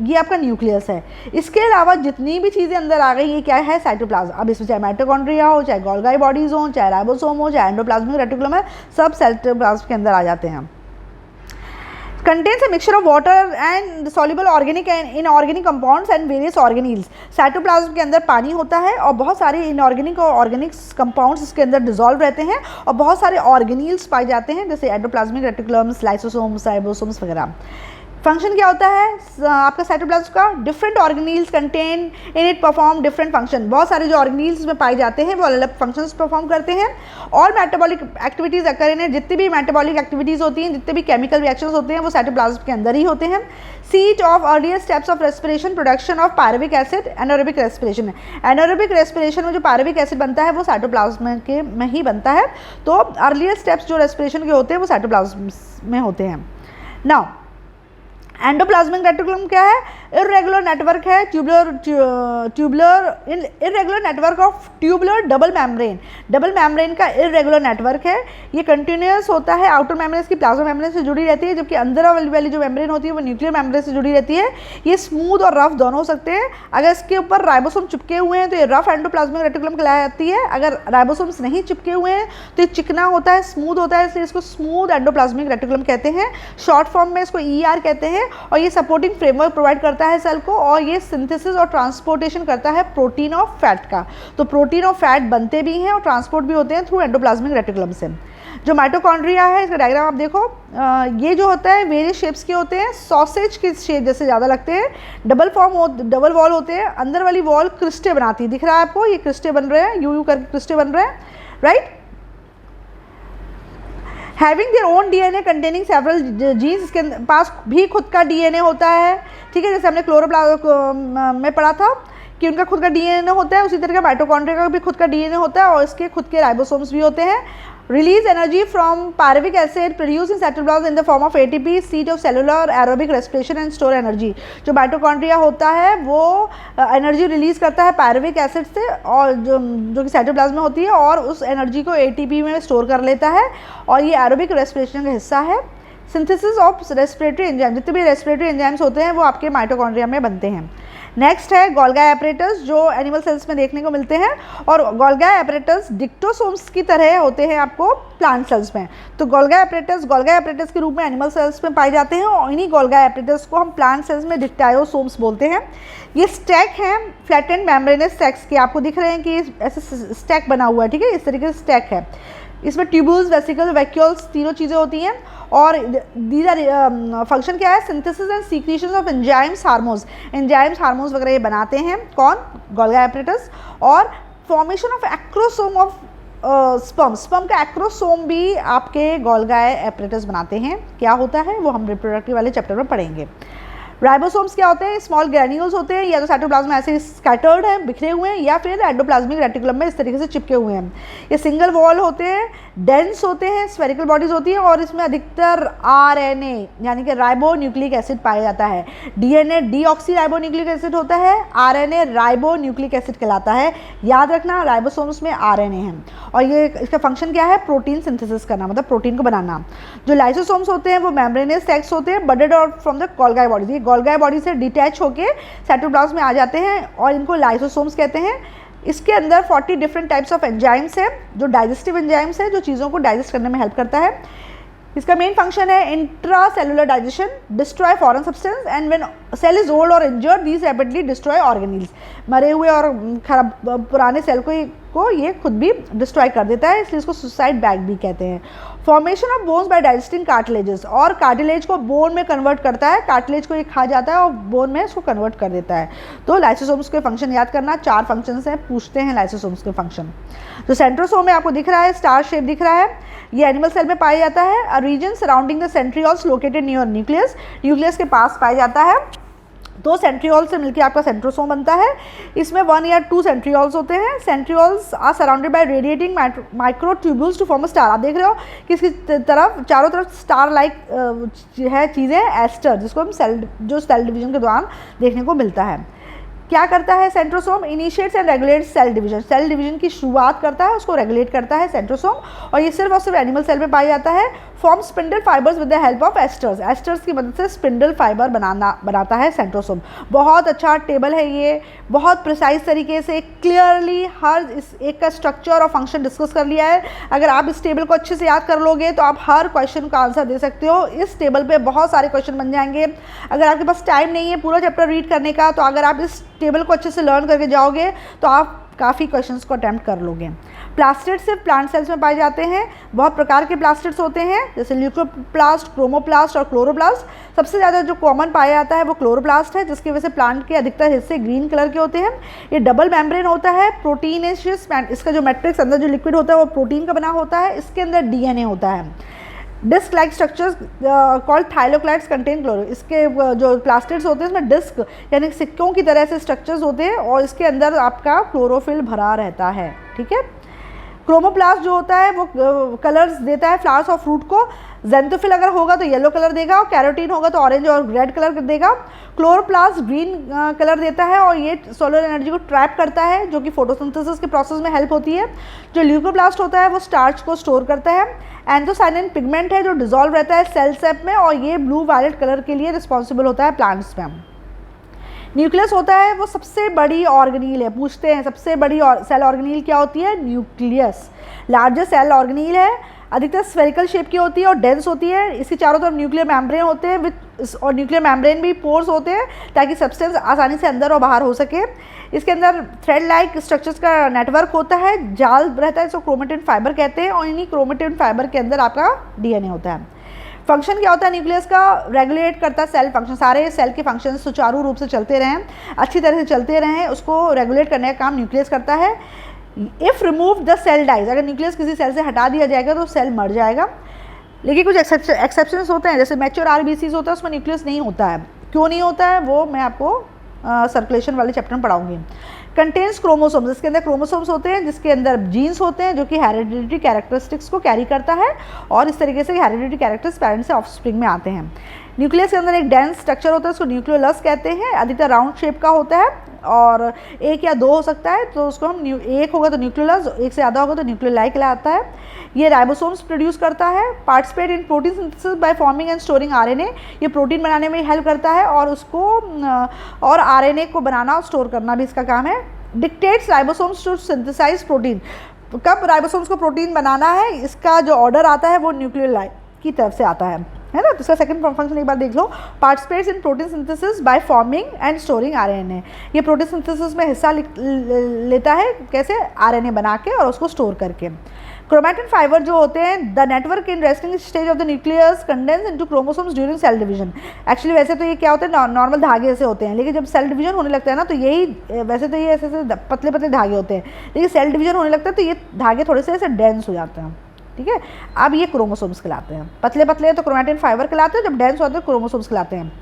ये आपका न्यूक्लियस है, इसके अलावा जितनी भी चीज़ें अंदर आ गई, ये क्या है? साइटोप्लाज्म। अब इसमें चाहे माइटोकॉन्ड्रिया हो, चाहे गोल्गी बॉडीज हो, चाहे राइबोसोम हो, चाहे एंडोप्लाज्मिक रेटिकुलम है, सब साइटोप्लाज्म के अंदर आ जाते हैं। contains a mixture of water and soluble organic and inorganic compounds and various organelles। Cytoplasm के अंदर पानी होता है और बहुत सारे इनऑर्गेनिक और ऑर्गेनिक कंपाउंड्स इसके अंदर डिजोल्व रहते हैं, और बहुत सारे ऑर्गेनील्स पाए जाते हैं, जैसे एंडोप्लाज्मिक रेटिकुलम्स, लाइसोसोम्स, राइबोसोम्स वगैरह। फंक्शन क्या होता है आपका साइटोप्लाज्म का? Different organelles contain in it perform different function. बहुत सारे जो ऑर्गेनील्स में पाए जाते हैं वो अलग अलग फंक्शंस परफॉर्म करते हैं। और metabolic activities occur in it, जितनी भी मेटाबॉलिक एक्टिविटीज़ होती हैं, जितने भी केमिकल रिएक्शंस होते हैं, वो साइटोप्लाज्म के अंदर ही होते हैं। Seat of earlier steps of respiration, production of pyruvic acid, anaerobic respiration है। एनारोबिक रेस्पिरेशन में जो पायरुविक एसिड बनता है वो साइटोप्लाज्म के में ही बनता है। तो अर्लियर स्टेप्स जो रेस्पिरेशन के होते हैं वो साइटोप्लाज्म में होते हैं। नाउ एंडोप्लाज्मिक रेटिकुलम क्या है? इरेगुलर नेटवर्क है, irregular network of tubular double membrane. Double membrane का इरेगुलर नेटवर्क है। ये कंटिन्यूस होता है, आउटर मेम्ब्रेन की प्लाज्मा मेम्ब्रेन से जुड़ी रहती है, जबकि अंदर वाली जो मेम्ब्रेन होती है वो न्यूक्लियर मेम्ब्रेन से जुड़ी रहती है। ये स्मूथ और रफ दोनों हो सकते हैं। अगर इसके ऊपर राइबोसोम चिपके हुए हैं तो ये रफ एंडोप्लाज्मिक रेटिकुलम कहलाती है। अगर राइबोसोम्स नहीं चिपके हुए हैं तो ये चिकना होता है, स्मूथ होता है, इसलिए इसको स्मूथ एंडोप्लाज्मिक रेटिकुलम कहते हैं। शॉर्ट फॉर्म में इसको ER कहते हैं। और ये सपोर्टिंग फ्रेमवर्क प्रोवाइड करता है सेल को, और ये सिंथेसिस और ट्रांसपोर्टेशन करता है प्रोटीन और फैट का। तो प्रोटीन और फैट बनते भी हैं और ट्रांसपोर्ट भी होते हैं थ्रू एंडोप्लाज्मिक रेटिकुलम से। जो माइटोकॉन्ड्रिया है, इसका डायग्राम आप देखो, ये जो होता है वेरियस शेप्स के होते हैं, सॉसेज के शेप जैसे ज़्यादा लगते हैं। डबल वॉल होते हैं, अंदर वाली वॉल क्रिस्टे बनाती है, दिख रहा है आपको, ये क्रिस्टे बन रहे हैं, यू करके क्रिस्टे बन रहे हैं, right. Having their own DNA containing several genes, इसके पास भी खुद का DNA होता है, ठीक है। जैसे हमने क्लोरोप्लास्ट में पढ़ा था कि उनका खुद का DNA होता है, उसी तरह का माइटोकॉन्ड्रिया का भी खुद का DNA होता है, और इसके खुद के राइबोसोम्स भी होते हैं। release energy from pyruvic acid produced in cytoplasm in the form of ATP, seat of cellular aerobic respiration and store energy। जो माइटोकॉन्ड्रिया होता है वो एनर्जी रिलीज करता है पायरुविक एसिड से, और जो कि साइटोप्लाज्म में होती है, और उस एनर्जी को ATP में स्टोर कर लेता है, और ये एरोबिक रेस्पिरेशन का हिस्सा है। सिंथेसिस ऑफ रेस्पिरेटरी एंजाइम, जितने भी रेस्पिरेटरी एंजाइम्स होते हैं वो आपके माइटोकॉन्ड्रिया में बनते हैं। नेक्स्ट है गोल्गी एपरेटस, जो एनिमल सेल्स में देखने को मिलते हैं, और गोल्गी एपरेटस डिक्टोसोम्स की तरह होते हैं आपको प्लांट सेल्स में। तो गोल्गी एपरेटस के रूप में एनिमल सेल्स में पाए जाते हैं, और इन्हीं गोल्गी एपरेटस को हम प्लांट सेल्स में डिक्टायोसोम्स बोलते हैं। ये स्टैक हैं फ्लैटेंड मेम्ब्रेनस सेक्स के, आपको दिख रहे हैं कि ऐसे स्टैक बना हुआ है, ठीक है, इस तरीके से स्टैक है। इसमें ट्यूब्यूल्स, वेसिकल, वैक्यूल्स तीनों चीज़ें होती हैं, और दीज आर फंक्शन क्या है, synthesis and secretion of enzymes, hormones वगैरह ये बनाते हैं, कौन, गोल्गी एपरेटस। और formation of acrosome of sperm का एक्रोसोम भी आपके गोल्गी एपरेटस बनाते हैं। क्या होता है वो हम रिप्रोडक्टिव वाले चैप्टर में पढ़ेंगे। राइबोसोम्स क्या होते हैं, स्मॉल ग्रैन्यूल्स होते हैं, या तो साइटोप्लाज्म में ऐसे स्कैटर्ड हैं, बिखरे हुए हैं, या फिर एंडोप्लाज्मिक रेटिकुलम में इस तरीके से चिपके हुए हैं। ये सिंगल वॉल होते हैं, डेंस होते हैं, स्फेरिकल बॉडीज होती हैं, और इसमें अधिकतर RNA यानी कि राइबो न्यूक्लिक एसिड पाया जाता है। DNA deoxy ribo nucleic acid होता है, RNA राइबो न्यूक्लिक एसिड कहलाता है। याद रखना राइबोसोम्स में RNA है, और ये इसका फंक्शन क्या है, प्रोटीन सिंथेसिस करना, मतलब प्रोटीन को बनाना। जो लाइसोसोम्स होते हैं वो मेम्ब्रेनस सेक्स होते हैं, budded out from the Golgi bodies, ये गोल्गी बॉडी से डिटैच होके साइटोप्लाज्म में आ जाते हैं, और इनको लाइसोसोम्स कहते हैं। इसके अंदर 40 डिफरेंट टाइप्स ऑफ एंजाइम्स हैं, जो डाइजेस्टिव एंजाइम्स है, जो चीज़ों को डाइजेस्ट करने में हेल्प करता है। इसका मेन फंक्शन है intracellular digestion, destroy foreign substance, and when cell is old और injured these rapidly destroy organelles. मरे हुए और खराब पुराने सेल को ये खुद भी डिस्ट्रॉय कर देता है, इसलिए इसको सुसाइड बैग भी कहते हैं। Formation of bones by digesting cartilages, और कार्टिलेज को बोन में कन्वर्ट करता है, कार्टिलेज को ये खा जाता है और बोन में इसको कन्वर्ट कर देता है। तो लाइसोसोम्स के फंक्शन याद करना, 4 फंक्शंस हैं, पूछते हैं लाइसोसोम्स के फंक्शन। जो सेंट्रोसोम है आपको दिख रहा है, स्टार शेप दिख रहा है, ये एनिमल सेल में पाया जाता है। A region surrounding the centrioles located near nucleus, nucleus के पास पाया जाता है। 2 सेंट्रियोल से मिलकर आपका सेंट्रोसोम बनता है। इसमें 1 या 2 सेंट्रियोल्स होते हैं। Centrioles are surrounded by radiating microtubules to form a star. आप देख रहे हो कि इसकी तरफ चारों तरफ स्टार लाइक है चीज़ें, एस्टर, जिसको हम सेल डिवीजन के दौरान देखने को मिलता है। क्या करता है centrosome, initiates and regulates cell division की शुरुआत करता है, उसको रेगुलेट करता है सेंट्रोसोम, और ये सिर्फ और सिर्फ एनिमल सेल में पाया जाता है। Form spindle fibres with the help of esters की मदद से स्पिंडल फाइबर बनाता है सेंट्रोसोम। बहुत अच्छा टेबल है ये, बहुत प्रिसाइज तरीके से क्लियरली हर इस एक का स्ट्रक्चर और फंक्शन डिस्कस कर लिया है। अगर आप इस टेबल को अच्छे से याद कर लोगे तो आप हर क्वेश्चन का आंसर दे सकते हो। इस टेबल पे बहुत सारे क्वेश्चन बन जाएंगे। अगर आपके पास टाइम नहीं है पूरा चैप्टर रीड करने का, तो अगर आप इस टेबल को अच्छे से लर्न करके जाओगे तो आप काफ़ी क्वेश्चंस को अटैम्प्ट कर लोगे। प्लास्टिड्स सिर्फ प्लांट सेल्स में पाए जाते हैं। बहुत प्रकार के प्लास्टिड्स होते हैं, जैसे ल्यूकोप्लास्ट, क्रोमोप्लास्ट और क्लोरोप्लास्ट। सबसे ज़्यादा जो कॉमन पाया जाता है वो क्लोरोप्लास्ट है, जिसकी वजह से प्लांट के अधिकतर हिस्से ग्रीन कलर के होते हैं। ये डबल मेम्ब्रेन होता है, प्रोटीनेशियस, इसका जो मैट्रिक्स अंदर जो लिक्विड होता है वो प्रोटीन का बना होता है। इसके अंदर DNA होता है। Disc like structures called thylakoids contain chloro. इसके जो प्लास्टिड्स होते हैं इसमें डिस्क यानी सिक्कों की तरह से स्ट्रक्चर्स होते हैं, और इसके अंदर आपका क्लोरोफिल भरा रहता है, ठीक है। क्रोमोप्लास्ट जो होता है वो कलर्स देता है फ्लावर्स और फ्रूट को। जेंथोफिल अगर होगा तो येलो कलर देगा, और कैरोटीन होगा तो ऑरेंज और रेड कलर देगा। क्लोरोप्लास्ट ग्रीन कलर देता है, और ये सोलर एनर्जी को ट्रैप करता है, जो कि फोटोसिंथेसिस के प्रोसेस में हेल्प होती है। जो ल्यूकोप्लास्ट होता है वो स्टार्च को स्टोर करता है। एंथोसायनिन पिगमेंट है जो डिजोल्व रहता है सेल सेप में, और ये ब्लू वायलेट कलर के लिए रिस्पॉन्सिबल होता है प्लांट्स में। न्यूक्लियस होता है वो सबसे बड़ी ऑर्गेनील है। पूछते हैं सबसे बड़ी सेल ऑर्गेनील क्या होती है, न्यूक्लियस। लार्जेस्ट सेल ऑर्गेनील है, अधिकतर स्फेरिकल शेप की होती है और डेंस होती है। इसके चारों तरफ न्यूक्लियर मेम्ब्रेन होते हैं और न्यूक्लियर मेम्ब्रेन भी पोर्स होते हैं ताकि सब्सटेंस आसानी से अंदर और बाहर हो सके। इसके अंदर थ्रेड लाइक स्ट्रक्चर्स का नेटवर्क होता है, जाल रहता है, इसको क्रोमेटिन फाइबर कहते हैं, और इन्हीं क्रोमेटिन फाइबर के अंदर आपका DNA होता है। फंक्शन क्या होता है न्यूक्लियस का, रेगुलेट करता है सेल फंक्शन। सारे सेल के फंक्शन सुचारू रूप से चलते रहें, अच्छी तरह से चलते रहें, उसको रेगुलेट करने का काम न्यूक्लियस करता है। If remove the cell dies, अगर न्यूक्लियस किसी सेल से हटा दिया जाएगा तो सेल मर जाएगा। लेकिन कुछ एक्सेप्शंस होते हैं, जैसे मैच्योर RBCs होता है उसमें न्यूक्लियस नहीं होता है। क्यों नहीं होता है वो मैं आपको सर्कुलेशन वाले चैप्टर में पढ़ाऊंगी। कंटेन्स क्रोमोसोम्स, इसके अंदर क्रोमोसोम्स होते हैं जिसके अंदर जीन्स होते हैं जो कि हेरिडिटरी कैरेक्टरिस्टिक्स को कैरी करता है और इस तरीके से हेरिडिटरी कैरेक्टर्स पेरेंट्स से ऑफस्प्रिंग में आते हैं। न्यूक्लियस के अंदर एक डेंस स्ट्रक्चर होता है, उसको न्यूक्लियोलस कहते हैं, अधिकतर राउंड शेप का होता है और एक या दो हो सकता है, तो उसको हम एक होगा तो न्यूक्लियोलस, एक से ज़्यादा होगा तो न्यूक्लियोलाई कहलाता है। ये राइबोसोम्स प्रोड्यूस करता है, participate in protein synthesis by forming and storing RNA, ये प्रोटीन बनाने में हेल्प करता है और उसको और आरएनए को बनाना और स्टोर करना भी इसका काम है। Dictates ribosomes to synthesise protein, कब राइबोसोम्स को प्रोटीन बनाना है इसका जो ऑर्डर आता है वो न्यूक्लियोलाई की तरफ से आता है ना। तो इसका सेकंड फंक्शन एक बार देख लो, participates in protein synthesis by forming and storing RNA, ये प्रोटीन सिंथेसिस में हिस्सा लेता है कैसे, आरएनए बना के और उसको स्टोर करके। क्रोमैटिन फाइबर जो होते हैं, the network in resting stage of the nucleus condense into chromosomes during cell division. Actually वैसे तो ये क्या होते हैं, नॉर्मल धागे से होते हैं, लेकिन जब सेल डिवीजन होने लगता है ना तो यही, वैसे तो ये ऐसे पतले पतले धागे होते हैं, लेकिन सेल डिवीजन होने लगता है तो ये धागे थोड़े से ऐसे डेंस हो जाते हैं, ठीक है। अब ये क्रोमोसोम्स कहलाते हैं, पतले पतले तो क्रोमैटिन फाइबर कहलाते हैं, जब डेंस होते हैं क्रोमोसोम्स कहलाते हैं।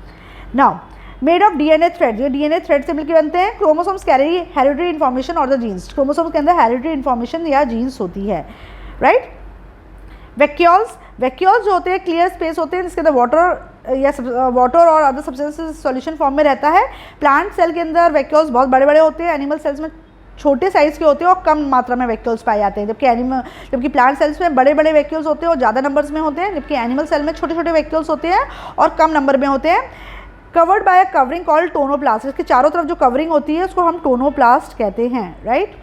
Now made of DNA thread, ये डीएनए थ्रेड से मिलकर बनते हैं। क्रोमोसोम्स कैरी हेरिडिटरी इन्फॉर्मेशन और द जीन्स, क्रोमोसोम्स के अंदर हेरिडिटरी इन्फॉर्मेशन या जीन्स होती है, राइट। वैक्यूल्स, वैक्यूल्स जो होते हैं क्लियर स्पेस होते हैं जिसके अंदर वाटर और अदर सब्सटेंसेस सॉल्यूशन फॉर्म में रहता है। प्लांट सेल के अंदर वैक्यूल्स बहुत बड़े बड़े होते हैं, एनिमल सेल्स में छोटे साइज़ के होते हैं और कम मात्रा में वैक्यूल्स पाए जाते हैं, जबकि प्लांट सेल्स में बड़े बड़े वैक्यूल्स होते हैं और ज़्यादा नंबर्स में होते हैं, जबकि एनिमल सेल में छोटे छोटे वैक्यूल्स होते हैं और कम नंबर में होते हैं। Covered by a covering called tonoplast, इसके चारों तरफ जो कवरिंग होती है उसको हम टोनोप्लास्ट कहते हैं, right.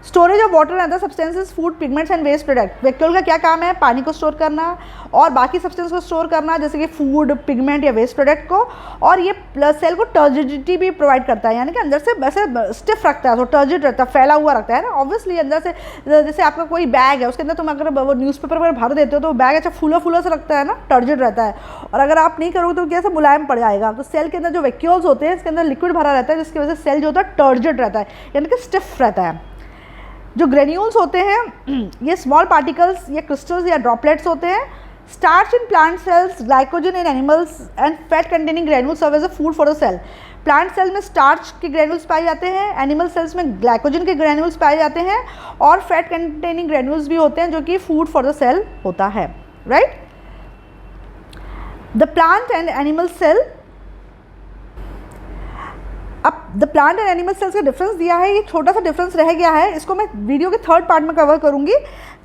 Storage of water and other substances, food, pigments and waste product, vacuole का क्या काम है, पानी को स्टोर करना और बाकी सब्सटेंस को स्टोर करना जैसे कि फूड, पिगमेंट या वेस्ट प्रोडक्ट को, और ये प्लस सेल को टर्जिडिटी भी प्रोवाइड करता है, यानी कि अंदर से वैसे स्टिफ रखता है, तो टर्जिड रहता है, फैला हुआ रखता है ना। ऑब्वियसली अंदर से जैसे आपका कोई बैग है उसके अंदर तुम अगर वो न्यूज़पेपर वगैरह भर देते हो तो बैग अच्छा फूला फूला से रखता है ना, टर्जिड रहता है, और अगर आप नहीं करोगे तो कैसे मुलायम पड़ जाएगा। तो सेल के अंदर जो वैक्यूल्स होते हैं इसके अंदर लिक्विड भरा रहता है जिसकी वजह से सेल जो होता है टर्जिड रहता है, यानी कि स्टिफ रहता है। जो ग्रेन्यूल्स होते हैं ये स्मॉल पार्टिकल्स या क्रिस्टल्स या ड्रॉपलेट्स होते हैं। Starch in plant cells, glycogen in animals and fat containing granules serve as a food for the cell. Plant cell में स्टार्च के ग्रेन्यूल्स पाए जाते हैं, एनिमल सेल्स में ग्लाइकोजन के ग्रेन्यूल्स पाए जाते हैं और फैट कंटेनिंग ग्रेन्यूल्स भी होते हैं जो कि फूड फॉर द सेल होता है, right. The plant and animal cell, अब the plant and animal cells का डिफरेंस दिया है, ये छोटा सा डिफरेंस रह गया है, इसको मैं वीडियो के थर्ड पार्ट में कवर करूंगी।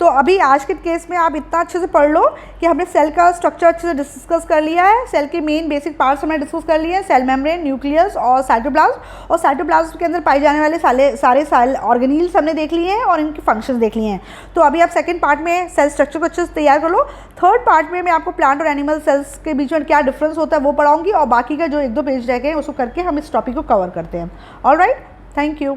तो अभी आज के केस में आप इतना अच्छे से पढ़ लो कि हमने सेल का स्ट्रक्चर अच्छे से डिस्कस कर लिया है, सेल के मेन बेसिक पार्ट्स हमने डिस्कस कर लिए हैं, सेल मेम्ब्रेन, न्यूक्लियस और साइटोप्लाज्म, और साइटोप्लाज्म के अंदर पाए जाने वाले सारे सेल ऑर्गेनील्स हमने देख लिए हैं और इनके फंक्शंस देख लिए हैं। तो अभी आप सेकंड पार्ट में सेल स्ट्रक्चर को अच्छे से तैयार कर लो। थर्ड पार्ट में मैं आपको प्लांट और एनिमल सेल्स के बीच में क्या डिफरेंस होता है वो पढ़ाऊंगी और बाकी का जो 1-2 पेज रह गए उसको करके हम इस टॉपिक को कवर करते हैं। All right, thank you.